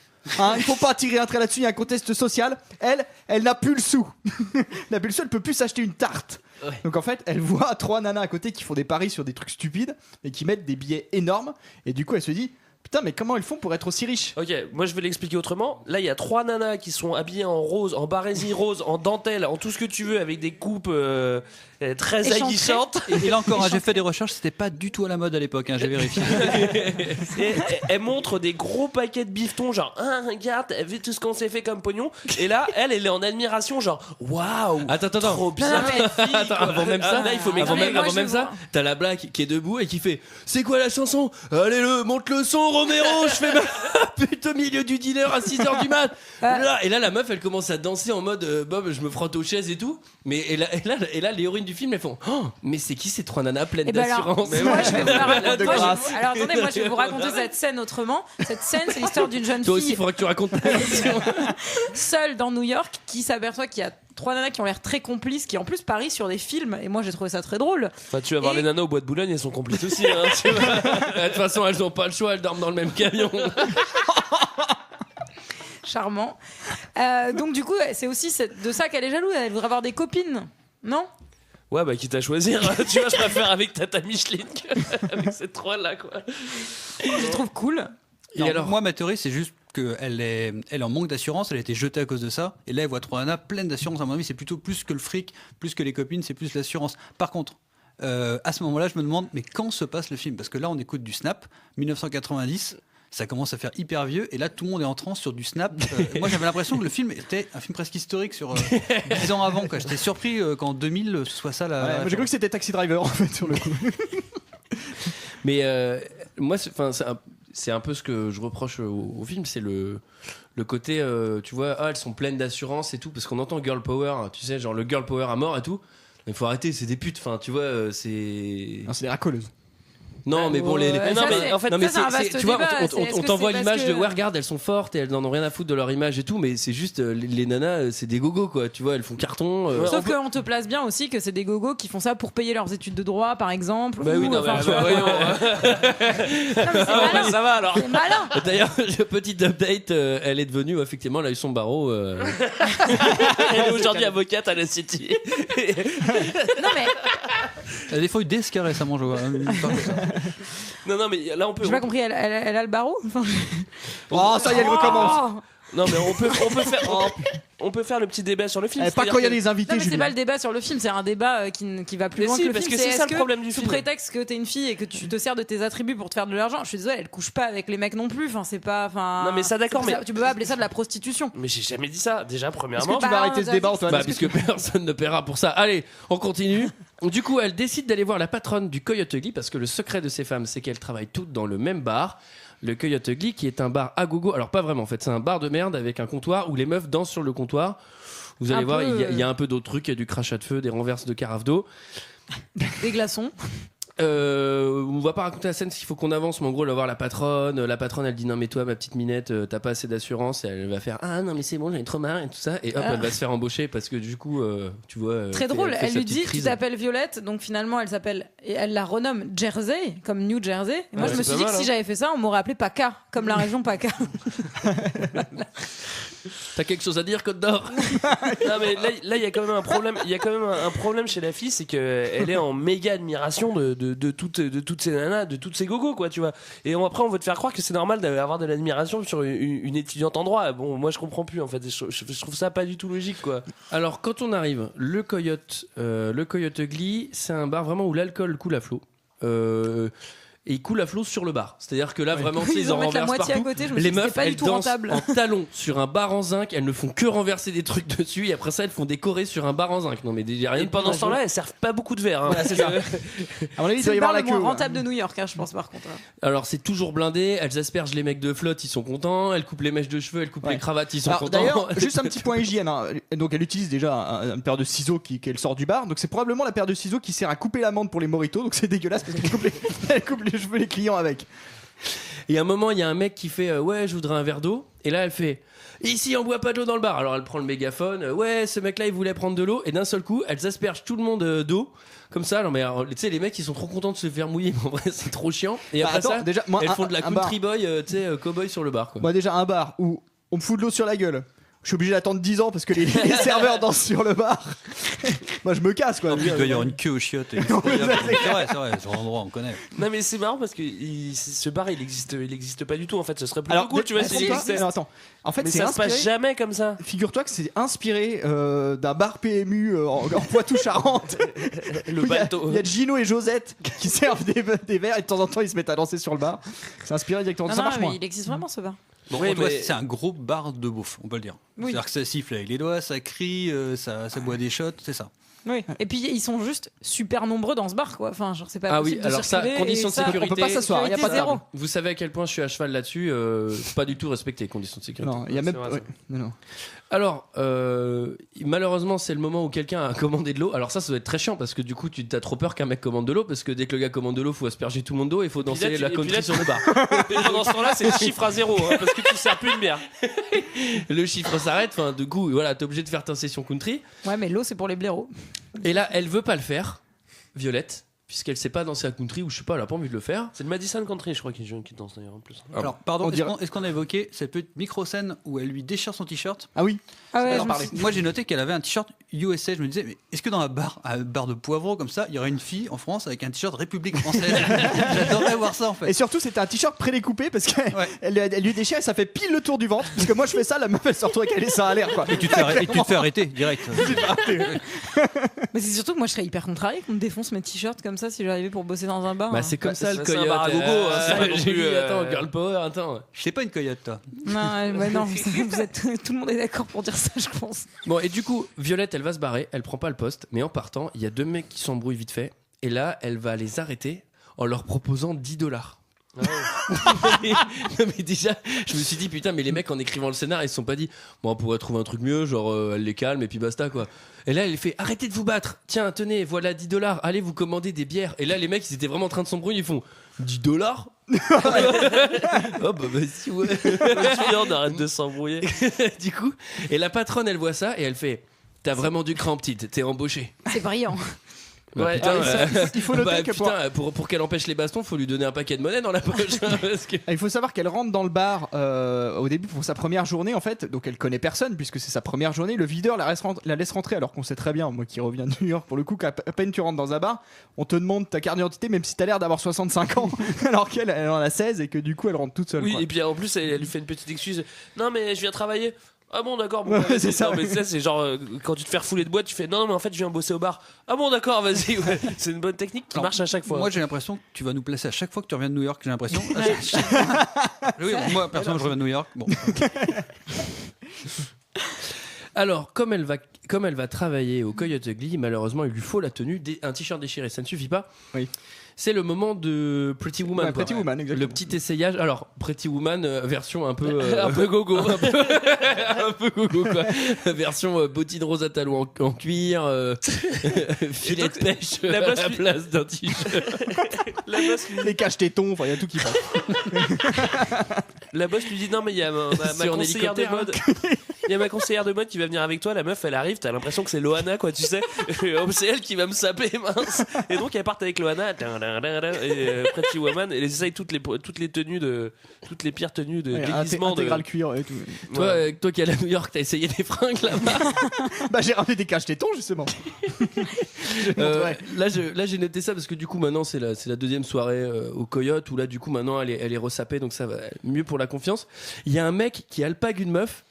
Il faut pas tirer un trait là-dessus, il y a un contexte social. Elle n'a plus le sou. Elle n'a plus le sou, elle peut plus s'acheter une tarte. Ouais. Donc en fait, elle voit 3 nanas à côté qui font des paris sur des trucs stupides et qui mettent des billets énormes. Et du coup, elle se dit putain, mais comment elles font pour être aussi riches? Ok, moi je vais l'expliquer autrement. Là, il y a 3 nanas qui sont habillées en rose, en barésie rose, en dentelle, en tout ce que tu veux, avec des coupes très Échancrées. aguichantes. Et là encore, j'ai fait des recherches, c'était pas du tout à la mode à l'époque, j'ai vérifié. Et elle montre des gros paquets de bifetons, genre, regarde, vu tout ce qu'on s'est fait comme pognon. Et là, elle est en admiration, genre, waouh, Attends. trop bien. Attends, avant même ça, Là, il faut avant m'expliquer. même ça, t'as la blague qui est debout et qui fait c'est quoi la chanson? Allez, monte le son, Romero, je fais ma pute au milieu du dîner à 6h du mat. Et là, la meuf, elle commence à danser en mode Bob, je me frotte aux chaises et tout. Mais et là, les héroïnes du film, elles font oh, mais c'est qui ces 3 nanas pleines Eh ben alors, d'assurance? moi, je vais vous la raconter. De Moi, grâce. alors attendez, moi je vais vous raconter cette scène autrement. Cette scène, c'est l'histoire d'une jeune Toi aussi, il fille faudra que tu racontes ta version. seule dans New York qui s'aperçoit qu'il y a 3 nanas qui ont l'air très complices, qui en plus parient sur des films. Et moi, j'ai trouvé ça très drôle. Enfin, tu vas voir Et- les nanas au bois de Boulogne, elles sont complices aussi. Hein, tu vois. De toute façon, elles ont pas le choix, elles dorment dans le même camion. Charmant. Donc du coup, c'est aussi de ça qu'elle est jalouse. Elle voudrait avoir des copines, non? Ouais, bah quitte à choisir, tu vois, je préfère avec Tata Micheline qu'avec ces 3 là, quoi. Je trouve cool. Et Non, alors moi, ma théorie, c'est juste qu'elle est en manque d'assurance, elle a été jetée à cause de ça, et là, elle voit 3 nanas pleines d'assurance. À mon avis, c'est plutôt plus que le fric, plus que les copines, c'est plus l'assurance. Par contre, À ce moment-là, je me demande, mais quand se passe le film? Parce que là, on écoute du Snap, 1990. Ça commence à faire hyper vieux et là tout le monde est en transe sur du Snap. Moi j'avais l'impression que le film était un film presque historique sur 10 ans avant. Quoi. J'étais surpris qu'en 2000 ce soit ça la. J'ai cru que c'était Taxi Driver en fait sur le coup. Mais moi c'est un peu ce que je reproche au film, c'est le côté tu vois, elles sont pleines d'assurance et tout, parce qu'on entend girl power, tu sais, genre le girl power à mort et tout. Il faut arrêter, c'est des putes, enfin tu vois, c'est. Non, c'est des racoleuses. Non, mais bon, en fait, tu vois, on t'envoie l'image de ouais, regarde, elles sont fortes et elles n'en ont rien à foutre de leur image et tout, mais c'est juste les nanas, c'est des gogos quoi, tu vois, elles font carton. Sauf qu'on te place bien aussi que c'est des gogos qui font ça pour payer leurs études de droit, par exemple. Bah oui, non, voyons. Ça va alors. C'est malin. D'ailleurs, petite update, elle est devenue effectivement, elle a eu son barreau. Elle est aujourd'hui avocate à la City. Non mais. Elle a des fois eu Desca récemment, je vois. Non, mais là on peut. J'ai pas compris, elle a le barreau enfin... Oh, ça y est, elle recommence. Non, mais on peut faire le petit débat sur le film. Pas quand il y a les invités. Non, mais c'est pas le débat sur le film, c'est un débat qui va plus mais loin si, que le parce film. que c'est ça le problème du sous film. prétexte que t'es une fille et que tu te sers de tes attributs pour te faire de l'argent, je suis désolée, elle couche pas avec les mecs non plus. Enfin, c'est pas. Non, mais ça d'accord, mais tu peux pas appeler ça de la prostitution. Mais j'ai jamais dit ça. Déjà, premièrement. Est-ce que tu vas arrêter ce débat, Antoine? Bah, puisque personne ne paiera pour ça. Allez, on continue. Du coup, elle décide d'aller voir la patronne du Coyote Ugly parce que le secret de ces femmes, c'est qu'elles travaillent toutes dans le même bar. Le Coyote Ugly, qui est un bar à gogo. Alors, pas vraiment, en fait, c'est un bar de merde avec un comptoir où les meufs dansent sur le comptoir. Vous allez voir, il y a un peu d'autres trucs. Il y a du crachat de feu, des renverses de carafe d'eau. Des glaçons. On va pas raconter la scène s'il faut qu'on avance, mais en gros, elle va voir la patronne. La patronne, elle dit non, mais toi, ma petite minette, t'as pas assez d'assurance. Et elle va faire ah non, mais c'est bon, j'en ai trop marre et tout ça. Et hop, elle va se faire embaucher parce que du coup, tu vois. Très drôle, elle lui dit tu t'appelles Violette, donc finalement elle s'appelle. Et elle la renomme Jersey, comme New Jersey. Et moi je me suis dit que si j'avais fait ça, on m'aurait appelé PACA, comme la région PACA. T'as quelque chose à dire, Côte d'Or? Non, mais là, il y a quand même un problème. Il y a quand même un problème chez la fille, c'est qu'elle est en méga admiration de toutes ces nanas, de toutes ces gogos, quoi, tu vois. Et après, on veut te faire croire que c'est normal d'avoir de l'admiration sur une étudiante en droit. Bon, moi, je comprends plus, en fait. Je trouve ça pas du tout logique, quoi. Alors, quand on arrive, le Coyote Ugly, c'est un bar vraiment où l'alcool coule à flot. Et il coule à flot sur le bar. C'est-à-dire que là, vraiment, ils en renversent partout. Les meufs, elles dansent en talons sur un bar en zinc. Elles ne font que renverser des trucs dessus. Et après ça, elles font des chorés sur un bar en zinc. Non, mais déjà rien. Et pendant ce temps-là, elles servent pas beaucoup de verre. Hein. Voilà, c'est ça. À mon avis, c'est le bar le moins rentable de New York, hein, je pense, par contre. Alors, c'est toujours blindé. Elles aspergent les mecs de flotte, ils sont contents. Elles coupent les mèches de cheveux, elles coupent les cravates, ils sont contents. D'ailleurs, juste un petit point hygiène. Hein. Donc, elle utilise déjà une paire de ciseaux qu'elle sort du bar. Donc, c'est probablement la paire de ciseaux qui sert à couper l'amande pour les mojitos. Donc, c'est dégueulasse parce qu'elle coupe les cheveux des clients avec. Et à un moment, il y a un mec qui fait ouais, je voudrais un verre d'eau. Et là, elle fait ici, on boit pas d'eau dans le bar. Alors, elle prend le mégaphone. Ouais, ce mec-là, il voulait prendre de l'eau. Et d'un seul coup, elles aspergent tout le monde d'eau. Comme ça, non mais tu sais, les mecs, ils sont trop contents de se faire mouiller. Mais en vrai, c'est trop chiant. Et après ça, déjà, moi, elles font de la country boy, tu sais, cowboy sur le bar. Quoi. Moi, déjà, un bar où on me fout de l'eau sur la gueule. Je suis obligé d'attendre 10 ans parce que les serveurs dansent sur le bar. Moi, je me casse, quoi. Il doit y avoir une queue aux chiottes. C'est vrai, sur l'endroit, on connaît. Non, mais c'est marrant parce que ce bar, il existe pas du tout. En fait, ce serait plutôt cool, tu vois. Non, attends. En fait, mais c'est ça se passe jamais comme ça. Figure-toi que c'est inspiré d'un bar PMU en Poitou-Charentes. Le bateau. Il y a Gino et Josette qui servent des verres et de temps en temps, ils se mettent à danser sur le bar. C'est inspiré directement. Ça marche moins. Il existe vraiment ce bar. Bon, oui, mais c'est un gros bar de bouffe, on peut le dire. Oui. C'est-à-dire que ça siffle avec les doigts, ça crie, ça boit des shots, c'est ça. Oui. Et puis ils sont juste super nombreux dans ce bar, quoi. Enfin, genre c'est pas ah possible oui, alors de ça, conditions de sécurité. On peut pas s'asseoir, il y a pas de table. Vous savez à quel point je suis à cheval là-dessus, pas du tout respecté conditions de sécurité. Non, il y a même. Non. Alors, malheureusement, c'est le moment où quelqu'un a commandé de l'eau. Alors ça doit être très chiant parce que du coup, tu as trop peur qu'un mec commande de l'eau parce que dès que le gars commande de l'eau, faut asperger tout le monde d'eau et il faut danser la country sur le bar. Et pendant ce temps-là, c'est le chiffre à 0 hein, parce que tu sers plus de bière. Le chiffre s'arrête. Enfin, du coup, voilà, t'es obligé de faire ta session country. Ouais, mais l'eau, c'est pour les blaireaux. Et là, elle veut pas le faire, Violette. puisqu'elle sait pas danser à country ou je sais pas, elle a pas envie de le faire. C'est le Madison Country, je crois, qui danse d'ailleurs en plus. Alors, pardon, est-ce qu'on a évoqué cette petite micro-scène où elle lui déchire son t-shirt? Ah oui. Moi, j'ai noté qu'elle avait un t-shirt USA. Je me disais, mais est-ce que dans un bar de poivron comme ça, il y aurait une fille en France avec un t-shirt République française? J'adorerais voir ça en fait. Et surtout, c'était un t-shirt prédécoupé parce qu'elle lui déchire et ça fait pile le tour du ventre. Parce que moi, je fais ça, la meuf, elle se retrouve avec les seins à l'air, quoi. Et tu te fais arrêter direct. Mais c'est surtout que moi je serais hyper contrariée qu'on me défonce mes t-shirts comme ça si j'arrivais pour bosser dans un bar. Bah, c'est comme ça le c'est un coyote. bar à gogo, J'ai dit, attends, girl power, attends. Je sais pas une coyote, toi. Non, vous êtes, tout le monde est d'accord pour dire ça, je pense. Bon, et du coup, Violette, elle va se barrer, elle prend pas le poste, mais en partant, il y a 2 mecs qui s'embrouillent vite fait, et là, elle va les arrêter en leur proposant $10. Non mais déjà je me suis dit putain, mais les mecs en écrivant le scénar ils se sont pas dit bon on pourrait trouver un truc mieux, genre elle les calme et puis basta quoi. Et là elle fait arrêtez de vous battre, tiens tenez voilà $10, allez vous commander des bières. Et là les mecs ils étaient vraiment en train de s'embrouiller, ils font $10. Oh bah si ouais. On arrête de s'embrouiller. Du coup, et la patronne elle voit ça et elle fait t'as vraiment du cran petite, t'es embauché. C'est brillant. Bah, Ouais, putain, il faut noter que pour qu'elle empêche les bastons, faut lui donner un paquet de monnaie dans la poche. Parce que... Il faut savoir qu'elle rentre dans le bar au début pour sa première journée en fait, donc elle connaît personne puisque c'est sa première journée. Le videur la laisse rentrer alors qu'on sait très bien, moi qui reviens de New York pour le coup, qu'à peine tu rentres dans un bar, on te demande ta carte d'identité même si t'as l'air d'avoir 65 ans alors qu'elle en a 16 et que du coup elle rentre toute seule. Oui, quoi. et puis en plus elle lui fait une petite excuse. Non mais je viens travailler. Ah bon d'accord, bon, Ouais, c'est ça, non, mais ouais. ça c'est genre quand tu te fais refouler de boîte tu fais non mais en fait je viens bosser au bar. Ah bon d'accord vas-y ouais. C'est une bonne technique qui marche à chaque fois. Moi j'ai l'impression que tu vas nous placer à chaque fois que tu reviens de New York, j'ai l'impression. Oui, moi personnellement je reviens de New York. Bon. Alors, comme elle va travailler au Coyote Ugly, malheureusement, il lui faut la tenue, un t-shirt déchiré, ça ne suffit pas. Oui. C'est le moment de Pretty Woman. Ouais, Pretty Woman, exactement. Le petit essayage. Alors, Pretty Woman, version un peu gogo. Un peu gogo, quoi. Version bottine rose à talons en cuir, filet de pêche à la place d'un t-shirt. Les caches tétons, enfin il y a tout qui passe. La boss lui dit non mais il y a ma conseillère de mode. Il y a ma conseillère de mode qui va venir avec toi. La meuf elle arrive, t'as l'impression que c'est Loana quoi, tu sais. C'est elle qui va me saper mince. Et donc elle part avec Loana et Pretty Woman et elle essaye toutes les tenues toutes les pires tenues de déguisement intégral cuir et tout. Toi qui es à New York, t'as essayé des fringues là-bas. Bah j'ai ramené des caches tétons justement. Là j'ai noté ça parce que du coup maintenant c'est la deuxième soirée au Coyote où là du coup maintenant elle est resapée donc ça va mieux pour la confiance. Il y a un mec qui alpague une meuf.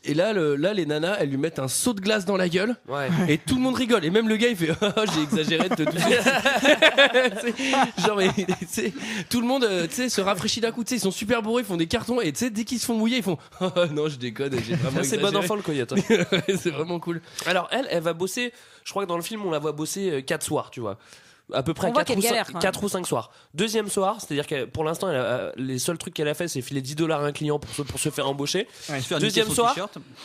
Et là, les nanas, elles lui mettent un seau de glace dans la gueule. Ouais. Et tout le monde rigole. Et même le gars, il fait oh, j'ai exagéré de te toucher. Genre, mais, tout le monde se rafraîchit d'un coup. Ils sont super bourrés, ils font des cartons. Et dès qu'ils se font mouiller, ils font oh, non, je déconne. J'ai vraiment c'est exagéré. bon enfant le Coyote. C'est vraiment cool. Alors, elle va bosser. Je crois que dans le film, on la voit bosser 4 soirs, tu vois. À peu près On voit 4 ou 5 soirs. Deuxième soir, c'est-à-dire que pour l'instant, les seuls trucs qu'elle a fait, c'est filer $10 à un client pour se faire embaucher. Ouais, deuxième soir,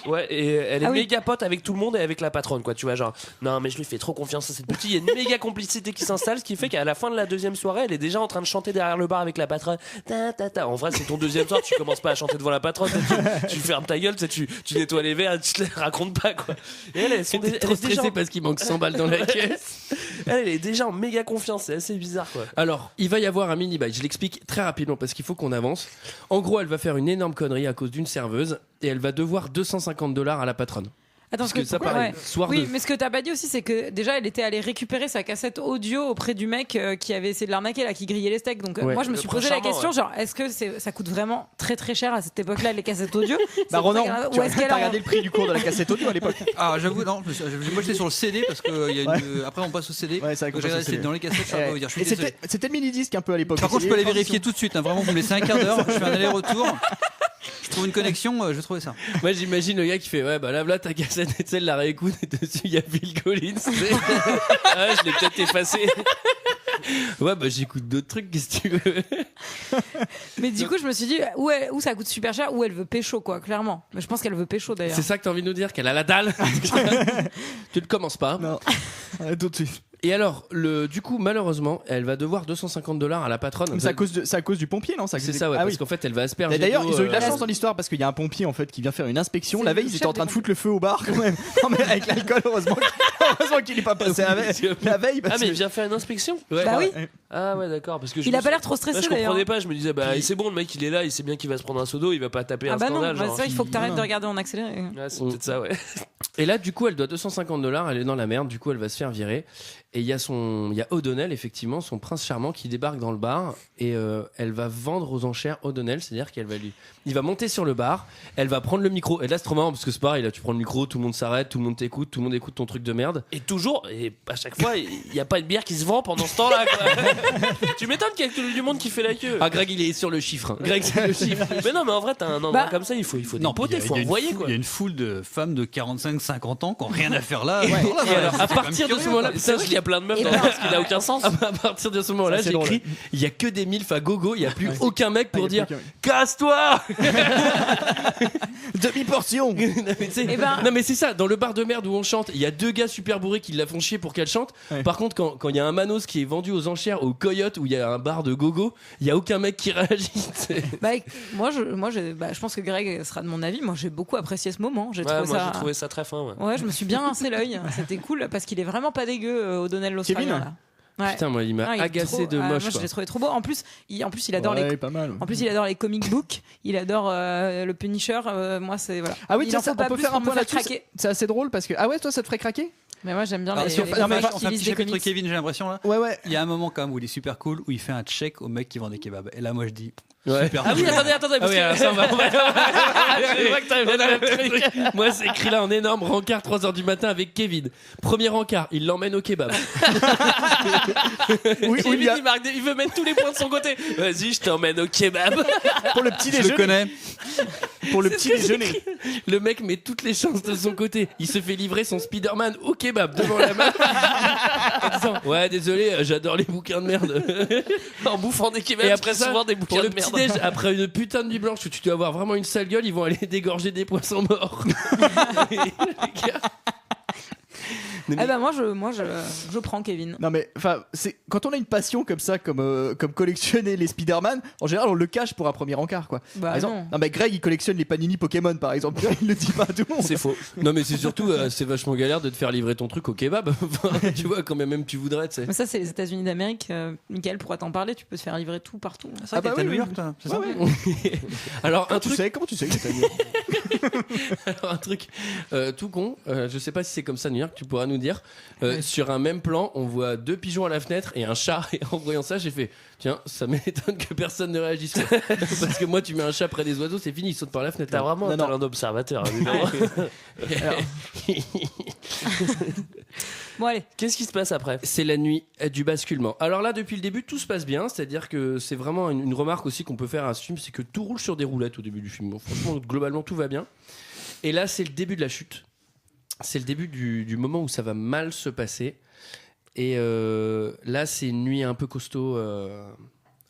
ouais, et elle est oui. méga pote avec tout le monde et avec la patronne, quoi. Tu vois, genre, non, mais je lui fais trop confiance à cette petite. Il y a une méga complicité qui s'installe, ce qui fait qu'à la fin de la deuxième soirée, elle est déjà en train de chanter derrière le bar avec la patronne. Ta, ta, ta. En vrai, c'est ton deuxième soir, tu commences pas à chanter devant la patronne, tu fermes ta gueule, tu nettoies les verres, tu te les racontes pas, quoi. Et elle est trop stressée parce qu'il manque 100 balles dans la caisse. Elle est déjà en méga confiance, c'est assez bizarre quoi. Alors, il va y avoir un mini-bail. Je l'explique très rapidement parce qu'il faut qu'on avance. En gros, elle va faire une énorme connerie à cause d'une serveuse et elle va devoir $250 à la patronne. Attends, Parce que ça paraît soir oui, de... mais ce que t'as pas dit aussi, c'est que déjà, elle était allée récupérer sa cassette audio auprès du mec qui avait essayé de l'arnaquer, là, qui grillait les steaks. Donc, moi, je me suis posé la question, genre, est-ce que ça coûte vraiment très très cher à cette époque-là, les cassettes audio? Bah, Ronan, ou est-ce qu'elle t'as regardé le prix du cours de la cassette audio à l'époque? Ah, j'avoue, non, moi j'étais sur le CD parce que y a une... après on passe au CD. Ouais, c'est vrai qu'on Donc, j'ai passe au resté CD. dans les cassettes, je suis je suis Et désolé. c'était le mini-disque un peu à l'époque. Par contre, je peux aller vérifier tout de suite, hein, vraiment, vous me laissez un quart d'heure, je fais un aller-retour. Je trouve une connexion, je vais trouver ça. Moi j'imagine le gars qui fait ouais bah là ta cassette et tu sais, elle la réécoute et dessus il y a Phil Collins. Ah, je l'ai peut-être effacé. Ouais bah j'écoute d'autres trucs, qu'est-ce que tu veux. Mais du coup, je me suis dit, où ça coûte super cher, où elle veut pécho, quoi, clairement. Mais je pense qu'elle veut pécho d'ailleurs. C'est ça que t'as envie de nous dire, qu'elle a la dalle. Tu ne commences pas. Non, tout de suite. Et alors, du coup, malheureusement, elle va devoir $250 à la patronne. Mais c'est à cause du pompier, non? C'est ça, ouais, parce qu'en fait, elle va asperger. D'ailleurs, ils ont eu de la chance dans l'histoire parce qu'il y a un pompier en fait qui vient faire une inspection. La veille, ils étaient en train de foutre le feu au bar quand même. Non, mais avec l'alcool, heureusement qu'il n'est pas passé la veille. Ah, mais il vient faire une inspection? Bah oui. Ah ouais, d'accord. Parce que Il a pas l'air trop stressé, je comprenais d'ailleurs. pas, je me disais, c'est bon, le mec il est là, il sait bien qu'il va se prendre un seau d'eau, il va pas taper un bah scandale. non, ça, il faut que t'arrêtes de regarder en accéléré. Ouais, c'est peut-être ça, ouais. Et là, du coup, elle doit $250, elle est dans la merde, du coup, elle va se faire virer. Et il y a O'Donnell, effectivement, son prince charmant, qui débarque dans le bar et elle va vendre aux enchères O'Donnell, c'est-à-dire il va monter sur le bar, elle va prendre le micro. Et là, c'est trop marrant parce que c'est pareil, là, tu prends le micro, tout le monde s'arrête, tout le monde t'écoute, tout le monde écoute ton truc de merde. Et à chaque fois, il n'y a pas une bière qui se vend pendant ce temps-là, quoi. Tu m'étonnes qu'il y a du monde qui fait la queue. Ah, Greg, il est sur le chiffre. Greg, c'est le chiffre. Mais non, mais en vrai, t'as un endroit comme ça, il faut des potes, il faut envoyer, quoi. Il y a une foule de femmes de 45-50 ans qui n'ont rien à faire là. Et alors, à partir de ce moment-là, c'est vrai qu'il y a plein de meufs dans ce qui n'a aucun sens. À partir de ce moment-là, j'écris, il y a que des milfs à gogo, il y a plus aucun mec pour dire casse-toi. Demi-portion. Non mais c'est ça, dans le bar de merde où on chante, il y a 2 gars super bourrés qui la font chier pour qu'elle chante. Par contre, quand il y a un Manos qui est vendu aux enchères au Coyote où il y a un bar de gogo, il y a aucun mec qui réagit. Moi, je pense que Greg sera de mon avis. Moi, j'ai beaucoup apprécié ce moment. J'ai trouvé ça très fin. Ouais, je me suis bien rincé l'œil. C'était cool parce qu'il est vraiment pas dégueu, O'Donnell l'Australien là. Ouais. Putain, moi il m'a agacé de moche. Moi je l'ai trouvé trop beau. En plus, il adore pas mal. En plus, il adore les comic books. Il adore le Punisher. Moi, c'est voilà. Ah oui, il en faut pas on peut plus faire un pour me point faire là-dessus. craquer. C'est assez drôle parce que toi, ça te ferait craquer? Mais moi j'aime bien on fait un petit chapitre comics. Kevin, j'ai l'impression là. Ouais. Il y a un moment quand même où il est super cool, où il fait un check au mec qui vend des kebabs. Et là, moi je dis. Ouais. Super ah oui, cool. attendez, parce que... ça, moi, c'est écrit là en énorme rencard 3h du matin avec Kevin. Premier rencard, il l'emmène au kebab. Kevin, il veut mettre tous les points de son côté. Vas-y, je t'emmène au kebab. Pour le petit déjeuner. Je le connais. Pour le petit déjeuner. Le mec met toutes les chances de son côté. Il se fait livrer son Spider-Man au kebab devant la main. En disant, ouais, désolé, j'adore les bouquins de merde. En bouffant des kebabs, et après ça, souvent des bouquins de merde. Après une putain de nuit blanche où tu dois avoir vraiment une sale gueule, ils vont aller dégorger des poissons morts. Moi je prends Kevin. Non mais enfin c'est quand on a une passion comme ça comme collectionner les Spider-Man, en général on le cache pour un premier encart quoi. Par exemple, non mais Greg il collectionne les Panini Pokémon par exemple, il le dit pas à tout le monde. C'est faux. Non mais c'est surtout c'est vachement galère de te faire livrer ton truc au kebab. Tu vois quand même tu voudrais tu sais. Mais ça c'est les États-Unis d'Amérique. Mickaël pourra t'en parler, tu peux te faire livrer tout partout. C'est vrai que t'es à New York toi. C'est ça. Alors comment tu sais que t'es à New York? Alors un truc tout con, je sais pas si c'est comme ça à New York, tu pourras nous dire. Sur un même plan, on voit 2 pigeons à la fenêtre et un chat. Et en voyant ça, j'ai fait tiens, ça m'étonne que personne ne réagisse. Parce que moi, tu mets un chat près des oiseaux, c'est fini, il saute par la fenêtre. T'as vraiment un talent d'observateur. Bon, allez. Qu'est-ce qui se passe après? C'est la nuit du basculement. Alors là, depuis le début, tout se passe bien. C'est-à-dire que c'est vraiment une remarque aussi qu'on peut faire à ce film, c'est que tout roule sur des roulettes au début du film. Bon, franchement, globalement, tout va bien. Et là, c'est le début de la chute. C'est le début du moment où ça va mal se passer. Et là, c'est une nuit un peu costaud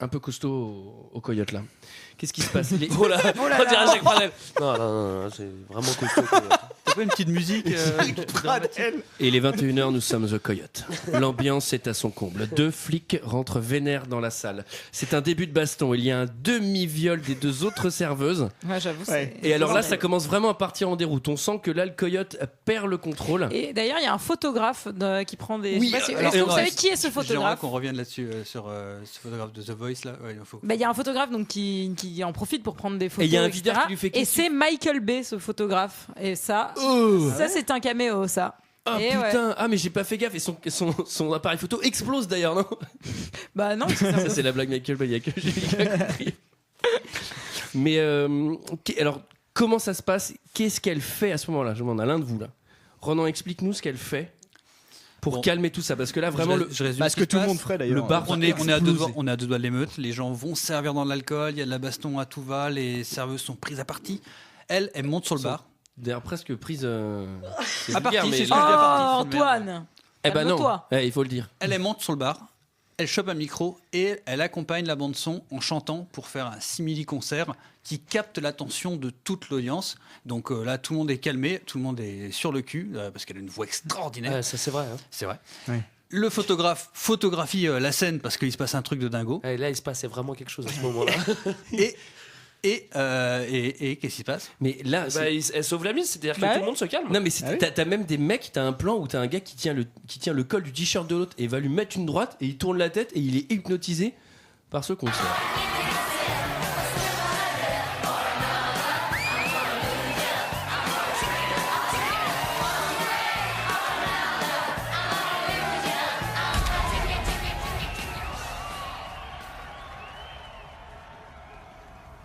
au Coyote là. Qu'est-ce qui se passe? Oh là, on dirait Jacques Pradel. Non, c'est vraiment costaud. T'as pas une petite musique Et il est 21h, nous sommes au Coyote. L'ambiance est à son comble. 2 flics rentrent vénères dans la salle. C'est un début de baston. Il y a un demi-viol des 2 autres serveuses. Ouais, j'avoue. Et alors là, ça commence vraiment à partir en déroute. On sent que là, le Coyote perd le contrôle. Et d'ailleurs, il y a un photographe qui prend des. Oui, est-ce que vous savez qui est ce photographe? J'aimerais qu'on revienne là-dessus sur ce photographe de The Voice là. Ouais, il y a un photographe donc qui en profite pour prendre des photos. Et il y a un videur qui lui fait. Et c'est Michael Bay, ce photographe. Et ça, c'est un caméo, ça. Ah et putain, ah mais j'ai pas fait gaffe et son appareil photo explose d'ailleurs, non? Bah non, ça c'est la blague Michael Bay, il y a que j'ai compris. Mais alors comment ça se passe? Qu'est-ce qu'elle fait à ce moment-là? Je demande à l'un de vous là. Ronan, explique-nous ce qu'elle fait pour calmer tout ça, parce que là vraiment parce que tout le monde ferait d'ailleurs. Le bar on est à 2 doigts de l'émeute, les gens vont se servir dans de l'alcool, il y a de la baston à tout va, les serveuses sont prises à partie. Elle monte sur le bar. D'ailleurs presque prise à partie, mais Antoine. Eh ben non, il faut le dire. Elle monte sur le bar, elle chope un micro et elle accompagne la bande son en chantant pour faire un simili-concert qui capte l'attention de toute l'audience. Donc là, tout le monde est calmé, tout le monde est sur le cul parce qu'elle a une voix extraordinaire. Ça c'est vrai. C'est vrai. Ouais. Le photographe photographie la scène parce qu'il se passe un truc de dingo. Et là, il se passait vraiment quelque chose à ce moment-là. Et qu'est-ce qui se passe? Mais là, elle sauve la mise, c'est-à-dire que tout le monde se calme. Non, mais t'as même des mecs, t'as un plan où t'as un gars qui tient le col du t-shirt de l'autre et va lui mettre une droite et il tourne la tête et il est hypnotisé par ce concert.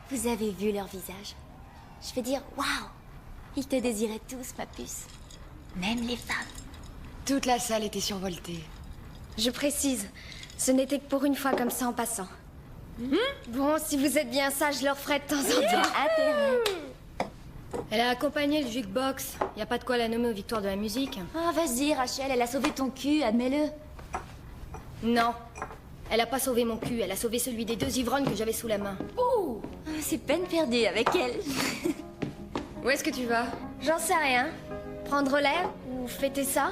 Vous avez vu leur visage? Je veux dire, waouh! Ils te désiraient tous, ma puce. Même les femmes. Toute la salle était survoltée. Je précise, ce n'était que pour une fois comme ça en passant. Bon, si vous êtes bien sage, je leur ferai de temps en temps. Elle a accompagné le jukebox. Y a pas de quoi la nommer aux victoires de la musique. Oh, vas-y, Rachel, elle a sauvé ton cul, admets-le. Non. Elle a pas sauvé mon cul, elle a sauvé celui des 2 ivrognes que j'avais sous la main. Ouh, c'est peine perdue avec elle. Où est-ce que tu vas? J'en sais rien. Prendre l'air ou fêter ça?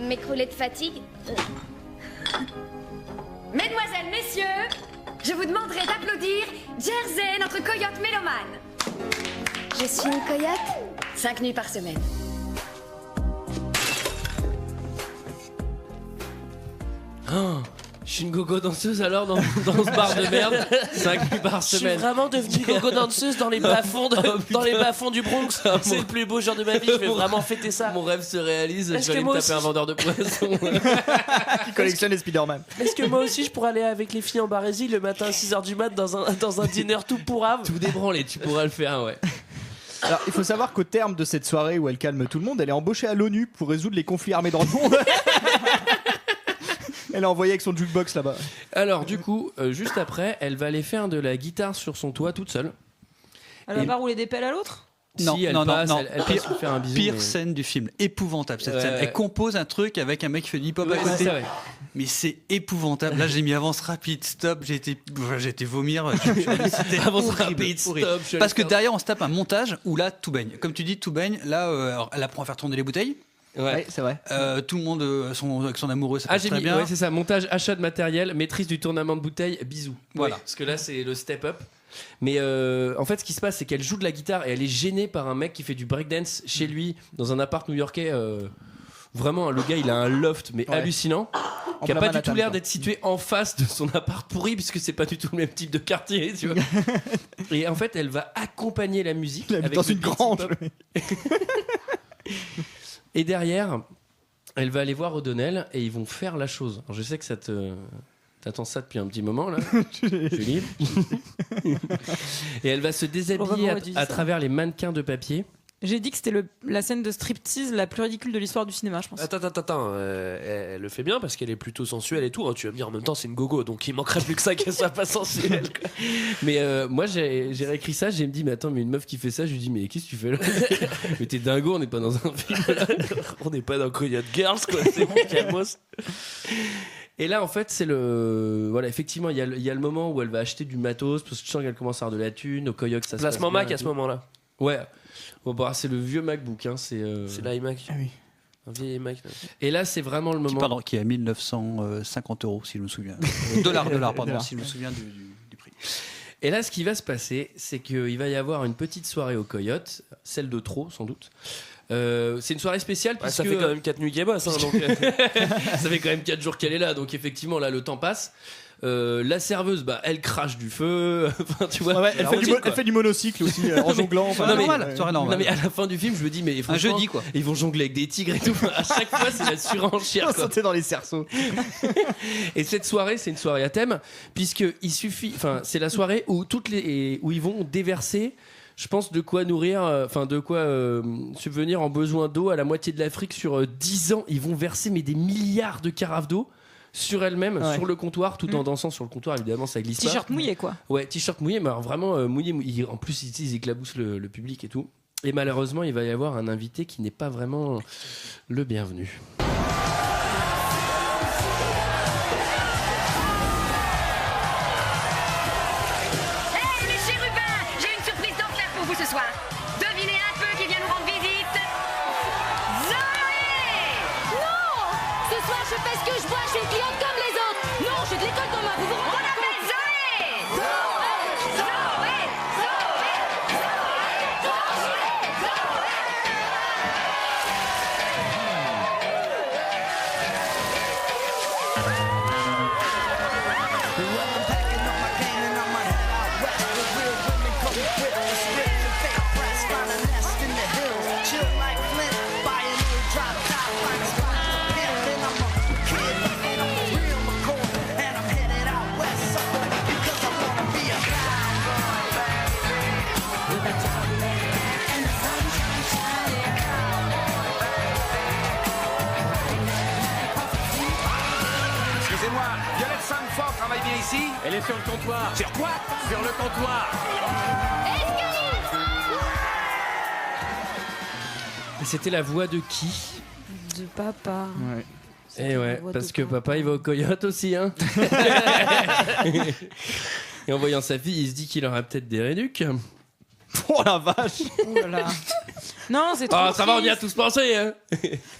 M'écrouler de fatigue? Mesdemoiselles, messieurs, je vous demanderai d'applaudir Jersey, notre coyote mélomane. Je suis une coyote? 5 nuits par semaine. Oh, je suis une gogo danseuse alors dans ce bar de merde 5 nuits par semaine. Je suis vraiment devenue gogo danseuse dans les bas-fonds dans les bas-fonds du Bronx. C'est le plus beau jour de ma vie, je vais vraiment fêter ça. Mon rêve se réalise, je vais aller me taper un vendeur de poissons qui collectionne les Spider-Man. Est-ce que moi aussi je pourrais aller avec les filles en barésie le matin à 6h du mat dans un dîner tout pourrave? Tout débranlé, tu pourras le faire, ouais. Alors, il faut savoir qu'au terme de cette soirée où elle calme tout le monde, elle est embauchée à l'ONU pour résoudre les conflits armés dans le monde. Elle est envoyée avec son jukebox là-bas. Alors, du coup, juste après, elle va aller faire de la guitare sur son toit toute seule. Elle va pas rouler des pelles à l'autre? Non, si, elle passe, elle passe pour faire un bisou. Pire mais... scène du film, épouvantable cette scène. Elle compose un truc avec un mec qui fait du hip-hop à Ouais, côté. ça, ouais. Mais c'est épouvantable. Là, j'ai mis avance rapide, stop. J'ai été vomir. C'était Avance horrible, rapide, stop, horrible. je suis Parce que allé derrière, on se tape un montage où là, tout baigne. Comme tu dis, tout baigne. Là, alors, elle apprend à faire tourner les bouteilles. Ouais, c'est vrai. Tout le monde avec son amoureux, ça passe j'ai très mis, bien. ouais, c'est ça. Montage, achat de matériel, maîtrise du tournement de bouteilles, bisous. Voilà. Ouais, parce que là, c'est le step-up. Mais en fait, ce qui se passe, c'est qu'elle joue de la guitare et elle est gênée par un mec qui fait du breakdance chez lui dans un appart new-yorkais. Vraiment, le gars, il a un loft, mais hallucinant, qui a pas du tout l'air d'être situé en face de son appart pourri, puisque c'est pas du tout le même type de quartier, tu vois. Et en fait, elle va accompagner la musique avec dans le une beat grange. hip-hop. Et derrière, elle va aller voir O'Donnell et ils vont faire la chose. Alors, je sais que ça t'attends ça depuis un petit moment là, Julie. Et elle va se déshabiller à travers les mannequins de papier. J'ai dit que c'était la scène de striptease la plus ridicule de l'histoire du cinéma, je pense. Attends, elle le fait bien parce qu'elle est plutôt sensuelle et tout. Hein. Tu vas me dire en même temps c'est une gogo, donc il manquerait plus que ça qu'elle soit pas sensuelle. Quoi. Mais moi j'ai réécrit ça, j'ai me dit mais attends, mais une meuf qui fait ça, je lui dis mais qu'est-ce que tu fais là? Mais t'es dingo, on n'est pas dans un film là. On n'est pas dans Coyote Girls quoi, c'est bon, calmos. Et là en fait c'est voilà, effectivement il y a le moment où elle va acheter du matos parce que tu sens qu'elle commence à avoir de la thune, au Coyote ça se passe Placement bien Mac à ce moment-là. Ouais. Bon, bah, c'est le vieux MacBook, hein, c'est l'iMac. Ah oui. Un vieil iMac. Là. Et là, c'est vraiment le moment. Qui est à 1950 €, si je me souviens. dollars, pardon, si je me souviens du prix. Et là, ce qui va se passer, c'est qu'il va y avoir une petite soirée au Coyote, celle de trop, sans doute. C'est une soirée spéciale puisque ça fait quand même 4 nuits qu'elle bosse, hein, donc ça fait quand même 4 jours qu'elle est là, donc effectivement là le temps passe. La serveuse, bah, elle crache du feu. Enfin, tu vois, ouais, elle fait du monocycle aussi en jonglant. Enfin, normal. Non mais à la fin du film, je me dis mais un jeudi quoi. Ils vont jongler avec des tigres et tout. À chaque fois, c'est la surenchère. Sauter dans les cerceaux. Et cette soirée, c'est une soirée à thème puisque il suffit. Enfin, c'est la soirée où où ils vont déverser. Je pense de quoi nourrir, subvenir en besoin d'eau à la moitié de l'Afrique sur 10 ans. Ils vont verser mais des milliards de carafes d'eau sur elle-même, sur le comptoir, tout en dansant sur le comptoir. Évidemment, ça glisse pas. T-shirt mouillé quoi. Ouais, t-shirt mouillé, mais alors vraiment mouillé. En plus, ils éclaboussent le public et tout. Et malheureusement, il va y avoir un invité qui n'est pas vraiment le bienvenu. Ce soir. Devinez un peu qui vient nous rendre visite. Zoé! Non! Ce soir, je Elle est sur le comptoir. Sur quoi? Sur le comptoir. Et c'était la voix de qui? De papa. Ouais. Et ouais, voix parce de que papa il va au coyote aussi, hein. Et en voyant sa fille, il se dit qu'il aura peut-être des réducs. Oh la vache! Oh là là. Non, c'est trop Ah, ça va, on y a triste. tous pensé, hein.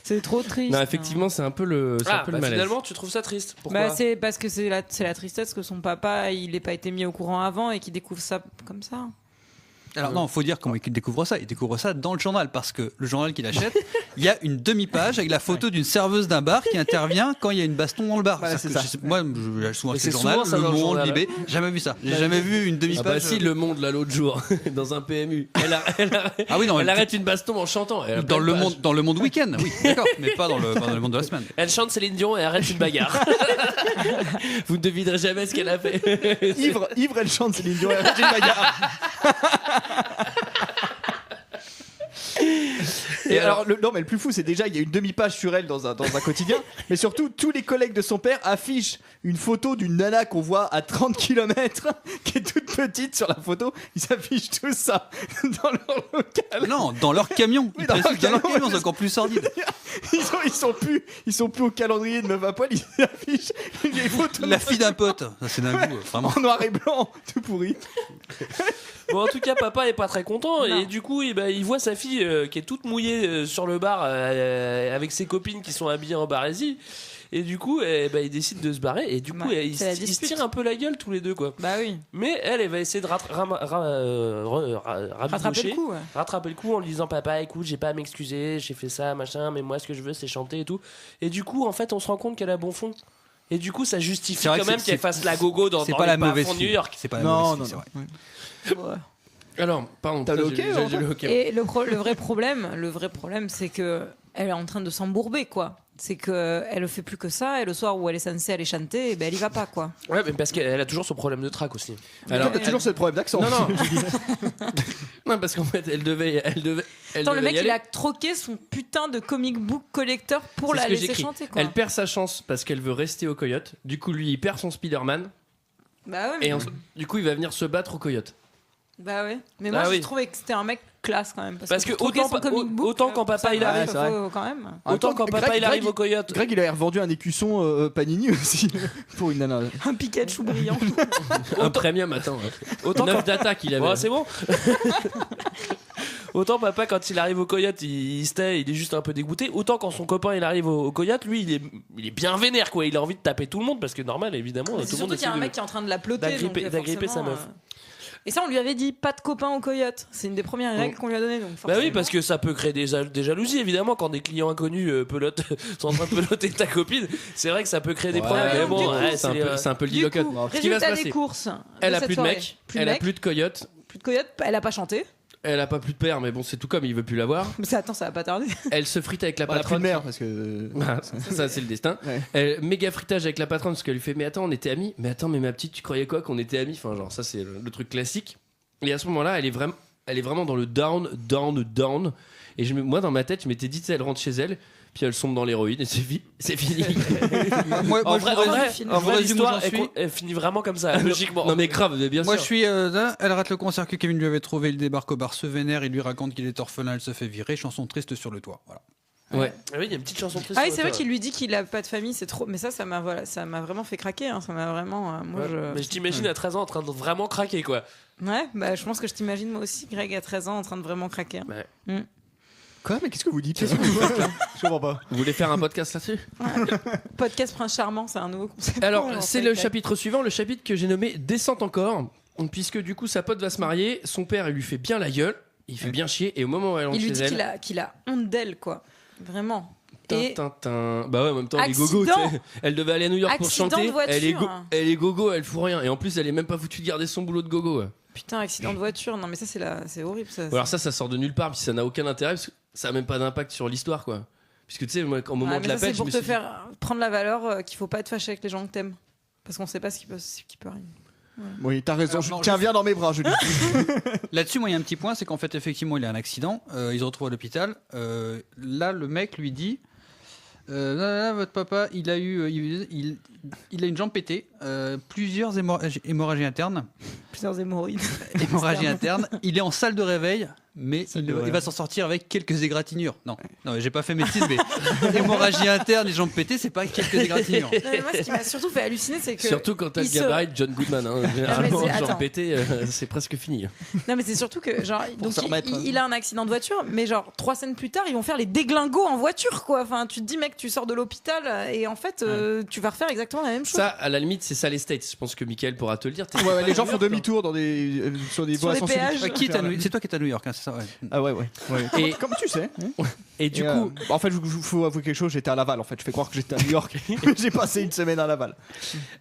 C'est trop triste. Non, effectivement, c'est un peu le, c'est un peu le malaise. Finalement, tu trouves ça triste. Pourquoi? Bah, c'est parce que c'est la tristesse que son papa il n'ait pas été mis au courant avant et qu'il découvre ça comme ça. Alors non, faut dire comment il découvre ça. Il découvre ça dans le journal parce que le journal qu'il achète, il y a une demi-page avec la photo d'une serveuse d'un bar qui intervient quand il y a une baston dans le bar. Voilà, c'est Que ça. moi, je l'ai souvent Et acheté c'est le journal, souvent ça Le dans le Monde, journal, Libé. Jamais vu ça. J'ai jamais vu une Ah demi-page. bah si, Le Monde là l'autre jour dans un PMU. Ah oui, non, elle arrête une baston en chantant. Elle a dans plein le de monde, dans le monde week-end, oui, d'accord, mais pas dans le monde de la semaine. Elle chante Céline Dion et arrête une bagarre. Vous ne devinerez jamais ce qu'elle a fait. Ivre, elle chante Céline Dion. J'ai une bagarre. Et alors, non, mais le plus fou, c'est déjà, il y a une demi-page sur elle dans un quotidien, mais surtout, tous les collègues de son père affichent une photo d'une nana qu'on voit à 30 km, qui est toute petite sur la photo. Ils affichent tout ça dans leur local. Non, dans leur camion. Oui, Dans leur camion, ouais. c'est encore plus sordide. Ils sont plus au calendrier de meuf à poil, ils affichent les photos. La fille d'un pote, ça c'est d'un goût, vraiment. En noir et blanc, tout pourri. Bon, en tout cas, papa est pas très content et du coup, il voit sa fille qui est toute mouillée sur le bar avec ses copines qui sont habillées en barésie. Et du coup, il décide de se barrer et du coup, ils se tirent un peu la gueule tous les deux, quoi. Bah oui. Mais elle va essayer de Rattraper le coup, ouais. rattraper le coup en lui disant papa, écoute, j'ai pas à m'excuser, j'ai fait ça, machin, mais moi ce que je veux c'est chanter et tout. Et du coup, en fait, on se rend compte qu'elle a bon fond. Et du coup, ça justifie quand même qu'elle fasse la gogo dans c'est les pas la bas-fonds mauvaise de New fille. York. C'est pas la mauvaise fille, c'est vrai. Ouais. Alors, pardon, T'as le hockey, j'ai le hockey. Et le vrai problème, c'est que elle est en train de s'embourber, quoi. C'est que elle fait plus que ça et le soir où elle est censée aller chanter, elle y va pas, quoi. Ouais, mais parce qu'elle a toujours son problème de trac aussi. Alors, t'as toujours ce problème d'accent. Non, non, parce qu'en fait, elle devait Attends, le mec, il a troqué son putain de comic book collector pour la laisser chanter, quoi. Elle perd sa chance parce qu'elle veut rester au coyote. Du coup, lui, il perd son Spider-Man. Bah ouais, mais... Et du coup, il va venir se battre au coyote. Bah ouais. Mais moi, je trouvais que c'était un mec classe quand même. Parce que troquer son comic book, autant quand papa il arrive, quand même. autant quand papa il arrive au coyote. Greg, il a revendu un écusson Panini aussi pour une nana. Un Pikachu brillant. Un premium, attends. Autant 9 d'attaque, il avait. Ouais, c'est bon. Autant papa quand il arrive au coyote il se tait, il est juste un peu dégoûté. Autant quand son copain il arrive au coyote, lui il est bien vénère, quoi. Il a envie de taper tout le monde parce que normal évidemment C'est tout le monde surtout qu'il y a un mec qui est en train de la ploter, d'agripper sa meuf. Et ça, on lui avait dit pas de copain au coyote. C'est une des premières règles qu'on lui a données. Bah oui, parce que ça peut créer des jalousies, évidemment, quand des clients inconnus sont en train de peloter ta copine. C'est vrai que ça peut créer des problèmes. Ouais, Mais bon, c'est un peu le dilocote. Ce qui va se passer, des courses. Elle a plus de mec, elle a plus de coyote. Plus de coyote, elle a pas chanté. Elle a pas plus de père, mais bon, c'est tout comme il veut plus l'avoir. Mais attends, ça va pas tarder. Elle se frite avec la Elle a plus patronne. de mère parce que. Ça, c'est le destin. Ouais. Elle, méga fritage avec la patronne parce qu'elle lui fait mais attends, on était amis. Mais attends, mais ma petite, tu croyais quoi qu'on était amis? Enfin, genre, ça, c'est le truc classique. Et à ce moment-là, elle est vraiment dans le down. Et moi, dans ma tête, je m'étais dit, tu sais, elle rentre chez elle, puis elle sombre dans l'héroïne et c'est fini. En vrai, l'histoire, elle finit vraiment comme ça, logiquement. Non, mais grave, bien sûr. Moi, je suis. Elle rate le concert que Kevin lui avait trouvé, il débarque au bar, se vénère, il lui raconte qu'il est orphelin, elle se fait virer, chanson triste sur le toit. Voilà. Ouais. Ah oui, il y a une petite chanson triste. Ah oui, c'est vrai qu'il lui dit qu'il a pas de famille, c'est trop. Mais ça m'a vraiment fait craquer. Hein. Ça m'a vraiment. Mais je t'imagine à 13 ans en train de vraiment craquer, quoi. Ouais, bah je pense que je t'imagine moi aussi, Greg, à 13 ans, en train de vraiment craquer. Hein. Ouais. Quoi? Mais qu'est-ce que vous dites? Qu'est-ce que vous faites là? Je comprends pas. Vous voulez faire un podcast là-dessus? Podcast Prince Charmant, c'est un nouveau concept. Alors, c'est le chapitre suivant, le chapitre que j'ai nommé Descente encore. Puisque du coup, sa pote va se marier, son père, il lui fait bien la gueule, il fait bien chier, et au moment où elle rentre il lui chez dit elle. qu'il a honte d'elle, quoi. Vraiment. Et Bah ouais, en même temps, elle est gogo, tu sais. Elle devait aller à New York pour Accident chanter. de voiture. Elle est gogo, elle fout rien. Et en plus, elle est même pas foutue de garder son boulot de gogo. Ouais. Putain, accident de voiture. Non, mais ça, c'est horrible. Ça. Alors ça sort de nulle part, puis ça n'a aucun intérêt, parce que ça a même pas d'impact sur l'histoire, quoi. Puisque tu sais, moi, au moment de l'appel, c'est pour te faire prendre la valeur qu'il faut pas être fâché avec les gens que t'aimes. Parce qu'on sait pas ce qui peut arriver. Ouais. Oui, t'as raison. Tiens, viens dans mes bras, Julie. Là-dessus, moi, il y a un petit point, c'est qu'en fait, effectivement, il a un accident. Ils se retrouvent à l'hôpital. Là, le mec lui dit Là, votre papa, il a une jambe pétée, plusieurs hémorragies internes. Plusieurs hémorroïdes. Hémorragie interne. Il est en salle de réveil, mais il va s'en sortir avec quelques égratignures. Non, j'ai pas fait médecine, mais hémorragie interne et jambes pétées, c'est pas quelques égratignures. Non, mais moi, ce qui m'a surtout fait halluciner, c'est que. Surtout quand t'as le gabarit de John Goodman. Généralement, jambes pétées, c'est presque fini. Non, mais c'est surtout que, genre, donc, il a un accident de voiture, mais genre, 3 scènes plus tard, ils vont faire les déglingos en voiture, quoi. Enfin, tu te dis, mec, tu sors de l'hôpital et en fait, tu vas refaire exactement la même chose. Ça, à la limite, c'est ça les States. Je pense que Mickaël pourra te le dire. Ouais, les gens font demi-tour sur des voies péages. C'est toi qui es à New York, hein, c'est ça, ouais. Ah ouais. Et comme tu sais. Et du coup, en fait, il faut avouer quelque chose. J'étais à Laval. En fait, je fais croire que j'étais à New York. J'ai passé une semaine à Laval.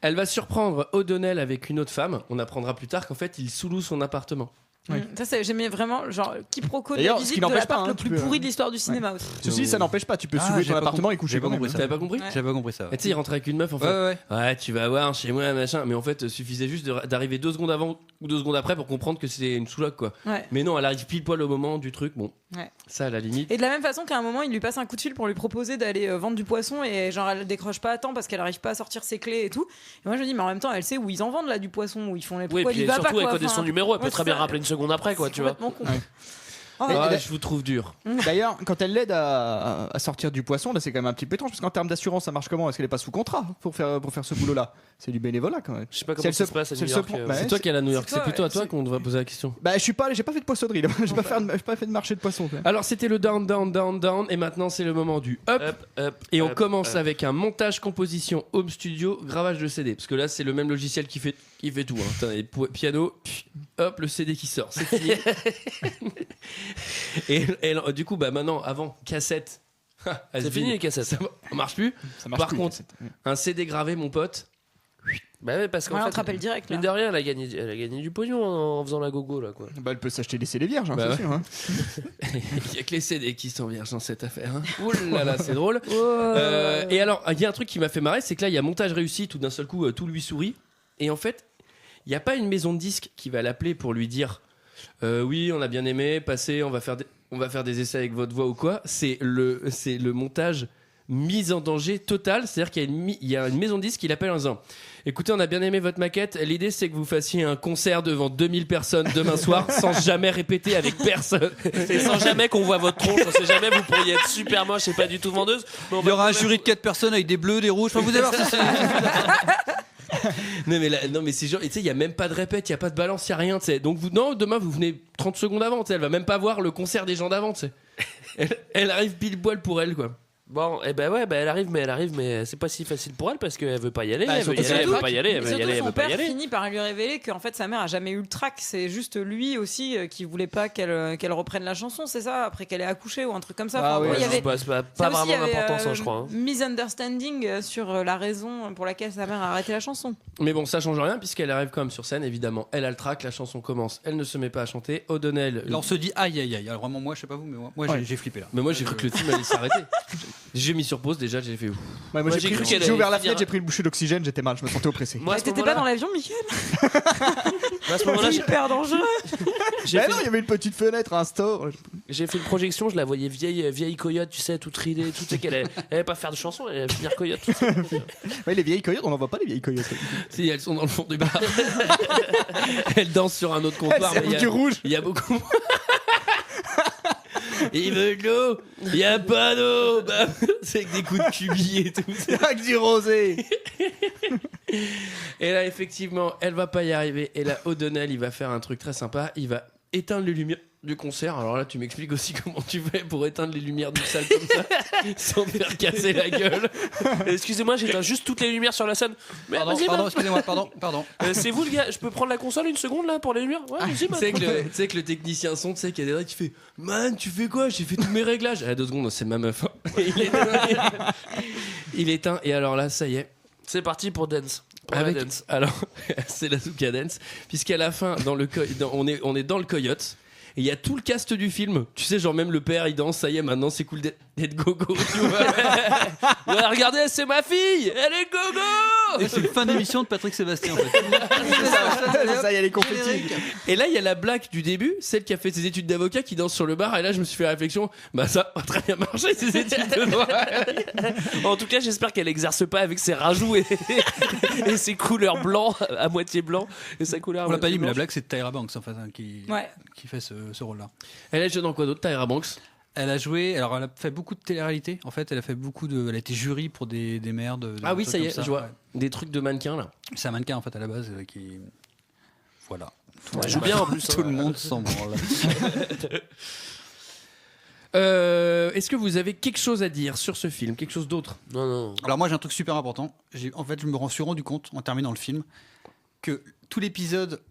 Elle va surprendre O'Donnell avec une autre femme. On apprendra plus tard qu'en fait, il sous-loue son appartement. Ouais. Ça, j'aimais vraiment, genre, quiproquo de la D'ailleurs, visite ce qui de n'empêche l'appart pas, le plus pourri de l'histoire du cinéma aussi. Ceci, ça n'empêche pas. Tu peux soulever ton appartement et coucher quand même. T'avais pas compris? J'avais pas compris ça. Tu sais, il rentre avec une meuf en fait. Ouais, tu vas voir chez moi, machin. Mais en fait, suffisait juste d'arriver 2 secondes avant ou 2 secondes après pour comprendre que c'était une sous-loc, quoi. Ouais. Mais non, elle arrive pile poil au moment du truc. Bon, ça à la limite. Et de la même façon qu'à un moment, il lui passe un coup de fil pour lui proposer d'aller vendre du poisson et genre elle décroche pas à temps parce qu'elle arrive pas à sortir ses clés et tout. Et moi je me dis, mais en même temps, elle sait où ils en vendent là du poisson, où ils font les. Oui, Pourquoi puis il va surtout pas, elle quoi. connaît son numéro, elle peut très bien rappeler une seconde après, quoi, tu vois. Je vous trouve dur. D'ailleurs, quand elle l'aide à sortir du poisson, là c'est quand même un petit peu étrange parce qu'en termes d'assurance, ça marche comment? Est-ce qu'elle est pas sous contrat pour faire ce boulot-là? C'est du bénévolat quand même. Je sais pas comment ça se passe à New York. C'est toi qui es à New York, c'est plutôt à toi qu'on devrait poser la question. Bah, j'ai pas fait de poissonnerie, j'ai pas fait de marché de poisson. Alors c'était le down, down, down, down, et maintenant c'est le moment du up. Et on commence avec un montage, composition, home studio, gravage de CD. Parce que là c'est le même logiciel qui fait tout. Hein. Et piano, hop, le CD qui sort, c'est fini. et du coup, bah maintenant, avant, cassette. C'est fini les cassettes. Ça marche plus. Par contre, un CD gravé, mon pote. Bah ouais, parce qu'en fait, on te rappelle direct. Mine de rien, elle a gagné du pognon en faisant la gogo là, quoi. Bah, elle peut s'acheter des CD vierges, hein, Bah c'est sûr. Hein. Il y a que les CD qui sont vierges dans cette affaire. Hein. Ouh là là, c'est drôle. Et alors, il y a un truc qui m'a fait marrer, c'est que là, il y a montage réussi, tout d'un seul coup, tout lui sourit. Et en fait, il n'y a pas une maison de disques qui va l'appeler pour lui dire oui, on a bien aimé, passez, on va faire des essais avec votre voix ou quoi. C'est le montage mise en danger total. C'est-à-dire qu'il y a une maison de disques qui l'appelle en disant écoutez, on a bien aimé votre maquette. L'idée, c'est que vous fassiez un concert devant 2000 personnes demain soir sans jamais répéter avec personne. Et sans jamais qu'on voit votre tronche. On sait jamais, vous pourriez être super moche et pas du tout vendeuse. Il y aura un jury de 4 personnes avec des bleus, des rouges. Enfin, vous allez voir, non mais c'est genre, tu sais, il y a même pas de répète, il y a pas de balance, il y a rien, tu sais. Donc demain vous venez 30 secondes avant, tu sais, elle va même pas voir le concert des gens d'avant, tu sais. Elle arrive pile poil pour elle, quoi. Bon, et ben ouais, elle arrive, mais c'est pas si facile pour elle parce qu'elle veut pas y aller. Bah, elle veut pas y aller, elle veut y aller. Son père finit par lui révéler qu'en fait sa mère a jamais eu le trac. C'est juste lui aussi qui voulait pas qu'elle reprenne la chanson, c'est ça, après qu'elle ait accouché ou un truc comme ça. Ah enfin, ouais, il y avait, pas vraiment d'important ça, je crois. Hein. Misunderstanding sur la raison pour laquelle sa mère a arrêté la chanson. Mais bon, ça change rien puisqu'elle arrive quand même sur scène, évidemment. Elle a le trac, la chanson commence, elle ne se met pas à chanter. O'Donnell. Là, on se dit aïe aïe aïe. Alors vraiment, moi, je sais pas vous, mais moi j'ai flippé là. Mais moi, j'ai cru que le film allait s'arrêter. J'ai mis sur pause déjà, j'ai fait ouf. Ouais, moi j'ai ouvert la fenêtre, j'ai pris une bouchée d'oxygène, j'étais mal, je me sentais oppressé. Moi, t'étais pas dans l'avion, Mickaël? À ce moment-là, c'est hyper dangereux. Non, il y avait une petite fenêtre, un store. J'ai fait une projection, je la voyais vieille coyote, tu sais, toute ridée, tu sais qu'elle allait pas faire de chanson, elle allait finir coyote. Ouais, les vieilles coyotes, on n'en voit pas les vieilles coyotes. Si, elles sont dans le fond du bar. Elles dansent sur un autre comptoir. Elles servent du rouge. Il y a beaucoup. Il veut de l'eau, il n'y a pas d'eau. Bah, c'est avec des coups de cubi et tout. Avec du rosé. Et là, effectivement, elle va pas y arriver. Et là, O'Donnell, il va faire un truc très sympa. Il va éteindre les lumières du concert. Alors là, tu m'expliques aussi comment tu fais pour éteindre les lumières d'une salle comme ça sans faire casser la gueule. Excusez-moi, j'éteins juste toutes les lumières sur la scène. Mais Pardon, excusez-moi, pardon. C'est vous le gars, je peux prendre la console une seconde là pour les lumières? Ouais, tu sais que le technicien son, tu sais qu'il y a des gens qui fait man, tu fais quoi? J'ai fait tous mes réglages. À 2 secondes, c'est ma meuf. Hein. Il éteint et alors là, ça y est. C'est parti pour Dance. Dance. Alors, c'est la Zuka Dance, puisqu'à la fin, on est dans le coyote. Et il y a tout le cast du film. Tu sais, genre même le père, il danse, ça y est, maintenant c'est cool d'être gogo. Tu vois. Ouais, regardez, c'est ma fille, elle est gogo. Et c'est une fin d'émission de Patrick Sébastien en fait. Ça y est, les confettis. Et là, il y a la blague du début, celle qui a fait ses études d'avocat qui danse sur le bar. Et là, je me suis fait la réflexion, bah ça a très bien marché ces études de droit. En tout cas, j'espère qu'elle exerce pas avec ses rajouts et ses couleurs blancs, à moitié blanc, et sa couleur. On l'a pas dit, mais la blague c'est Tyra Banks en fait qui fait ce rôle-là. Elle a joué dans quoi d'autre, Tyra Banks? Elle a joué, alors elle a fait beaucoup de télé-réalité. En fait, elle a été jury pour des merdes. Ah oui, ça y est, je vois. Des trucs de mannequins là. C'est un mannequin en fait à la base qui. Voilà. Elle joue bien en plus. Tout le monde s'en branle. Est-ce que vous avez quelque chose à dire sur ce film, quelque chose d'autre? Non. Alors moi j'ai un truc super important. En fait, je me suis rendu compte en terminant le film que tout l'épisode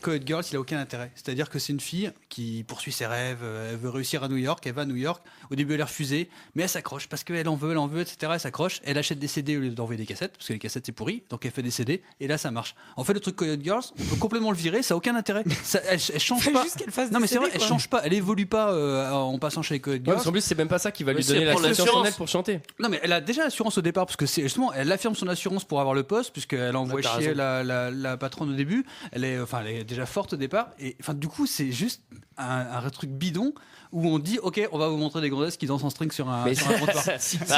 Coyote Girls, il a aucun intérêt. C'est-à-dire que c'est une fille qui poursuit ses rêves, elle veut réussir à New York, elle va à New York. Au début, elle est refusée, mais elle s'accroche parce qu'elle en veut, etc. Elle s'accroche, elle achète des CD au lieu d'envoyer des cassettes, parce que les cassettes c'est pourri, donc elle fait des CD, et là ça marche. En fait, le truc Coyote Girls, on peut complètement le virer, ça a aucun intérêt. Elle change pas. Juste qu'elle fasse Non, mais des c'est vrai, CD, elle change pas, elle évolue pas en passant chez les Coyote Girls. Parce qu'en plus, c'est même pas ça qui va lui si donner elle prend l'assurance pour chanter. Non, mais elle a déjà l'assurance au départ, parce que c'est justement, elle affirme son assurance pour avoir le poste, puisqu'elle envoie chier la patronne au début. Elle est déjà forte au départ, et enfin du coup c'est juste un truc bidon où on dit ok, on va vous montrer des gonzesses qui dansent en string sur un comptoir.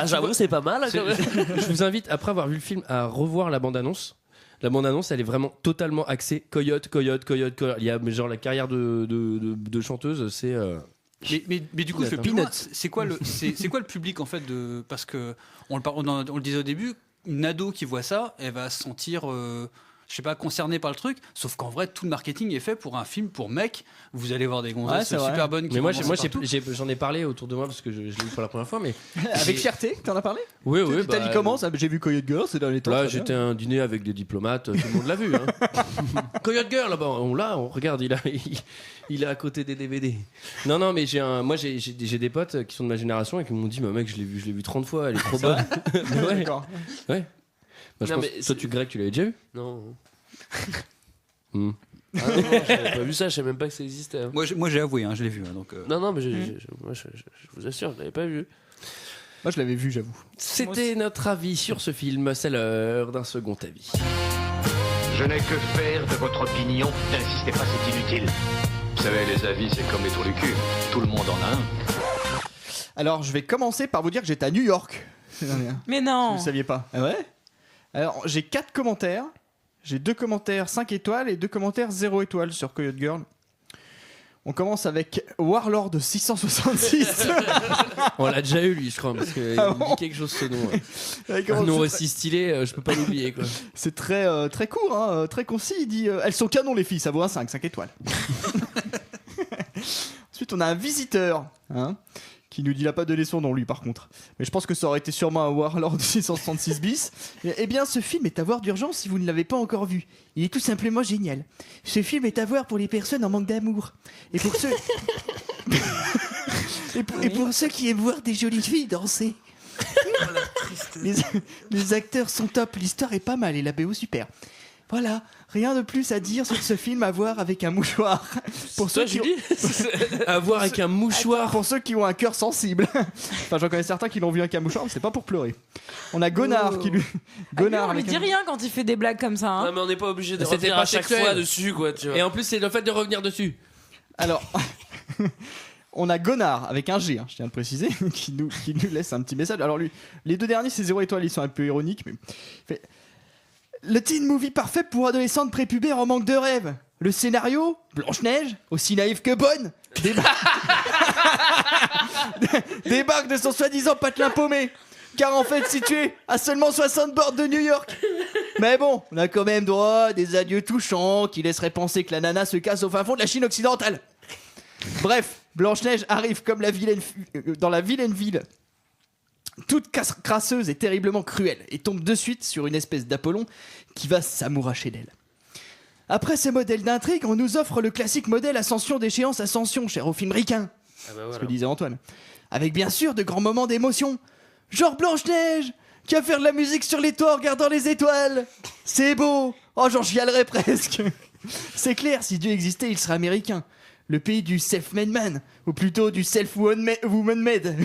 J'avoue, c'est pas mal. Quand même. Je vous invite, après avoir vu le film, à revoir la bande-annonce. La bande-annonce, elle est vraiment totalement axée Coyote. Il y a genre la carrière de chanteuse, c'est. Mais du coup, c'est quoi le public en fait parce que on le disait au début, une ado qui voit ça, elle va se sentir je sais pas, concerné par le truc, sauf qu'en vrai tout le marketing est fait pour un film pour mecs. Vous allez voir des gonzesses super bonnes. Mais moi j'en ai parlé autour de moi parce que je l'ai vu pour la première fois. Mais avec fierté, t'en as parlé? Oui. T'as dit comment ça? J'ai vu Coyote Girl, c'est dans les temps. Là, j'étais à un dîner avec des diplomates, tout le monde l'a vu. Hein. Coyote Girl, là-bas, on regarde, il est à côté des DVD. Non, mais j'ai des potes qui sont de ma génération et qui m'ont dit, bah, mec, je l'ai vu 30 fois, elle est trop bonne. D'accord. Ouais. Bah, toi, Greg, tu l'avais déjà vu? Non. Ah non, j'avais pas vu ça, je savais même pas que ça existait. Hein. Moi j'ai avoué, je l'ai vu. Donc, Non, mais moi, je vous assure, je l'avais pas vu. Moi je l'avais vu, j'avoue. C'était notre avis sur ce film, c'est l'heure d'un second avis. Je n'ai que faire de votre opinion. N'insistez pas, c'est inutile. Vous savez, les avis, c'est comme les trous du cul. Tout le monde en a un. Alors je vais commencer par vous dire que j'étais à New York. Mais non. Vous ne saviez pas? Ah ouais? Alors j'ai 4 commentaires. J'ai 2 commentaires 5 étoiles et 2 commentaires 0 étoiles sur Coyote Girl. On commence avec Warlord 666. On l'a déjà eu lui, je crois, parce qu'il me dit quelque chose ce nom. Un nom aussi stylé, je peux pas l'oublier. Quoi. C'est très, très court, très concis. Il dit elles sont canons les filles, ça vaut un 5 étoiles. Ensuite on a un visiteur. Qui nous dit, il n'a pas donné son nom lui par contre. Mais je pense que ça aurait été sûrement un Warlord 666 bis. Eh bien ce film est à voir d'urgence si vous ne l'avez pas encore vu. Il est tout simplement génial. Ce film est à voir pour les personnes en manque d'amour. Et pour ceux... et pour ceux qui aiment voir des jolies filles danser. Les acteurs sont top, l'histoire est pas mal et la BO super. Voilà, rien de plus à dire sur ce film à voir avec un mouchoir. Pour ceux qui à voir avec un mouchoir. Pour ceux qui ont un cœur sensible. Enfin, j'en connais certains qui l'ont vu avec un mouchoir, mais c'est pas pour pleurer. On a Gonard qui lui. Gonard on lui dit rien quand il fait des blagues comme ça. Non, mais on n'est pas obligé de revenir à chaque fois dessus, quoi. Tu vois. Et en plus, c'est le fait de revenir dessus. Alors. On a Gonard avec un G, je tiens à le préciser, qui nous laisse un petit message. Alors lui, les 2 derniers, c'est 0 étoiles, ils sont un peu ironiques, mais. Le teen movie parfait pour adolescentes prépubères en manque de rêve. Le scénario, Blanche-Neige, aussi naïve que bonne, débarque de son soi-disant patelin paumé, car en fait situé à seulement 60 bornes de New York. Mais bon, on a quand même droit à des adieux touchants qui laisseraient penser que la nana se casse au fin fond de la Chine occidentale. Bref, Blanche-Neige arrive comme dans la vilaine ville, toute crasseuse et terriblement cruelle, et tombe de suite sur une espèce d'Apollon qui va s'amouracher d'elle. Après ce modèle d'intrigue, on nous offre le classique modèle Ascension d'échéance Ascension, cher au film ricain. Ce que disait Antoine. Avec bien sûr de grands moments d'émotion. Genre Blanche-Neige, qui va faire de la musique sur les toits en regardant les étoiles. C'est beau. Oh, j'en chialerais presque. C'est clair, si Dieu existait, il serait américain. Le pays du self-made man, ou plutôt du self-woman made.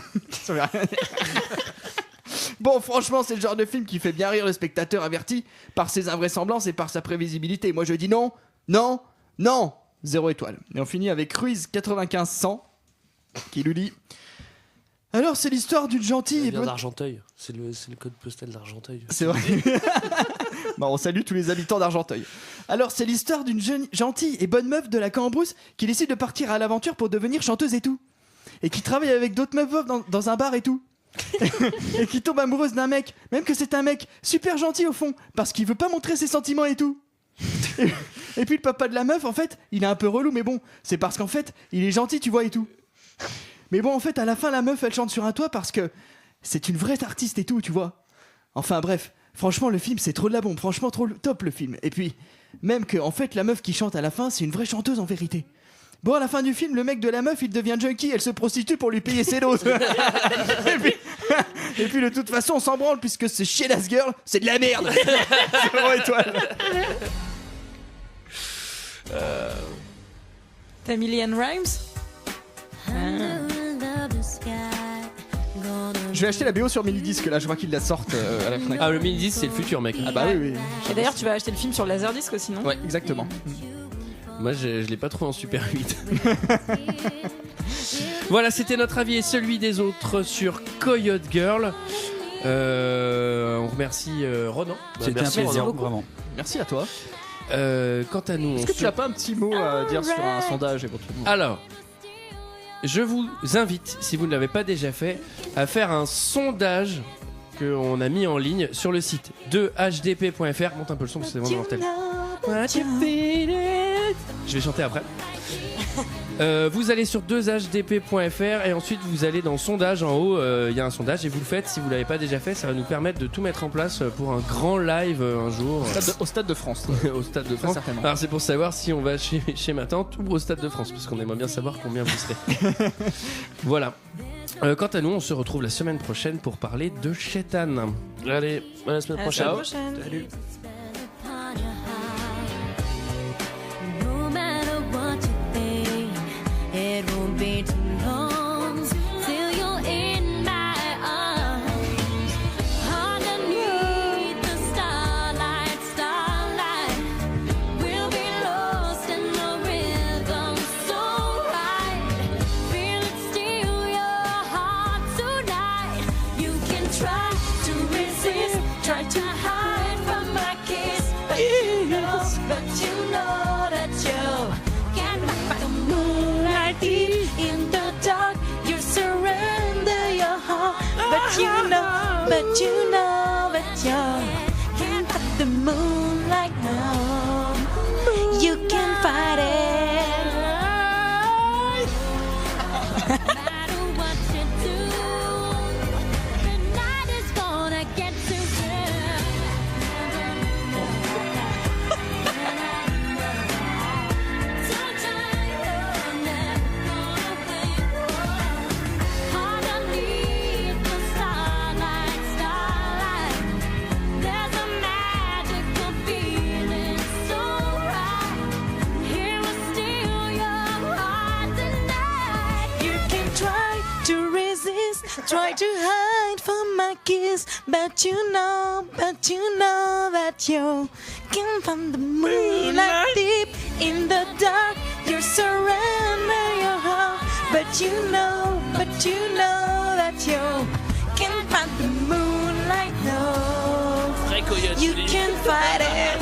Bon, franchement, c'est le genre de film qui fait bien rire le spectateur averti par ses invraisemblances et par sa prévisibilité. Moi, je dis non, non, non. 0 étoile. Et on finit avec Ruiz 95-100 qui nous dit: alors, c'est l'histoire d'une gentille et bonne... d'Argenteuil. C'est le code postal d'Argenteuil. C'est vrai. Bon, on salue tous les habitants d'Argenteuil. Alors, c'est l'histoire d'une gentille et bonne meuf de la Cambrousse qui décide de partir à l'aventure pour devenir chanteuse et tout. Et qui travaille avec d'autres meufs dans un bar et tout. Et qui tombe amoureuse d'un mec, même que c'est un mec super gentil au fond, parce qu'il veut pas montrer ses sentiments et tout. Et puis le papa de la meuf, en fait, il est un peu relou, mais bon, c'est parce qu'en fait, il est gentil, tu vois, et tout. Mais bon, en fait, à la fin, la meuf, elle chante sur un toit parce que c'est une vraie artiste et tout, tu vois. Enfin bref, franchement, le film, c'est trop de la bombe. Franchement, trop top, le film. Et puis, même que, en fait, la meuf qui chante à la fin, c'est une vraie chanteuse en vérité. Bon, à la fin du film, le mec de la meuf, il devient junkie, elle se prostitue pour lui payer ses doses. et puis, de toute façon, on s'en branle, puisque ce Shit Ass Girl, c'est de la merde. 0 étoile. T'as mis Lian Rimes? Je vais acheter la BO sur mini-disque, là, je vois qu'ils la sortent à la Fnac. Ah, le mini-disque, c'est le futur, mec. Ah bah oui. Et d'ailleurs, tu vas acheter le film sur Laserdisc aussi, non? Ouais, exactement. Moi, je l'ai pas trouvé en Super 8. Voilà, c'était notre avis et celui des autres sur Coyote Girl. On remercie Ronan. C'était un plaisir, vraiment. Merci à toi. Quant à nous, est-ce que tu as pas un petit mot à dire sur un sondage éventuellement? Alors, je vous invite, si vous ne l'avez pas déjà fait, à faire un sondage qu'on a mis en ligne sur le site de hdp.fr. Monte un peu le son parce que c'est vraiment mortel. Je vais chanter après. Vous allez sur 2hdp.fr et ensuite vous allez dans sondage en haut, il y a un sondage et vous le faites. Si vous l'avez pas déjà fait, ça va nous permettre de tout mettre en place pour un grand live un jour au Stade de France. Au Stade de France. Certainement. Alors c'est pour savoir si on va chez ma tante ou au Stade de France parce qu'on aimerait bien savoir combien vous serez. Voilà. Quant à nous, on se retrouve la semaine prochaine pour parler de Chétan. Allez, à la semaine prochaine. Salut. It won't be too long till you're in my arms. Underneath the starlight, we'll be lost in the rhythm so right. Feel it steal your heart tonight. You can try to resist, try to hide from my kiss, but you know that you can't fight the moonlight. In the dark, you surrender your heart, but you know that you can't fight the moonlight now. You can fight it. No matter what you do, the night is gonna get to you. Underneath the starlight, there's a magical feeling so right. Here will steal your heart tonight. You can try to resist, try to hide from my kiss, but you know that you can find the moonlight deep in the dark. You surrender your heart, but you know that you can find the moonlight now. You can fight it.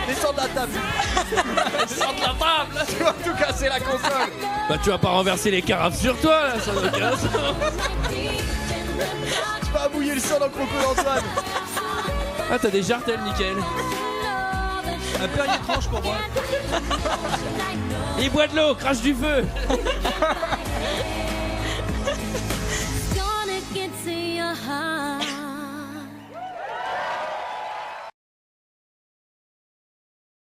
Descends de la table. Descends de la table. Tu vas tout casser la console. Bah tu vas pas renverser les carafes sur toi là, ça n'a aucun sens. Tu vas mouiller le sol en croco d'Antoine. Ah t'as des jartelles, nickel. Un Perrier tranche pour moi. Il boit de l'eau, crache du feu.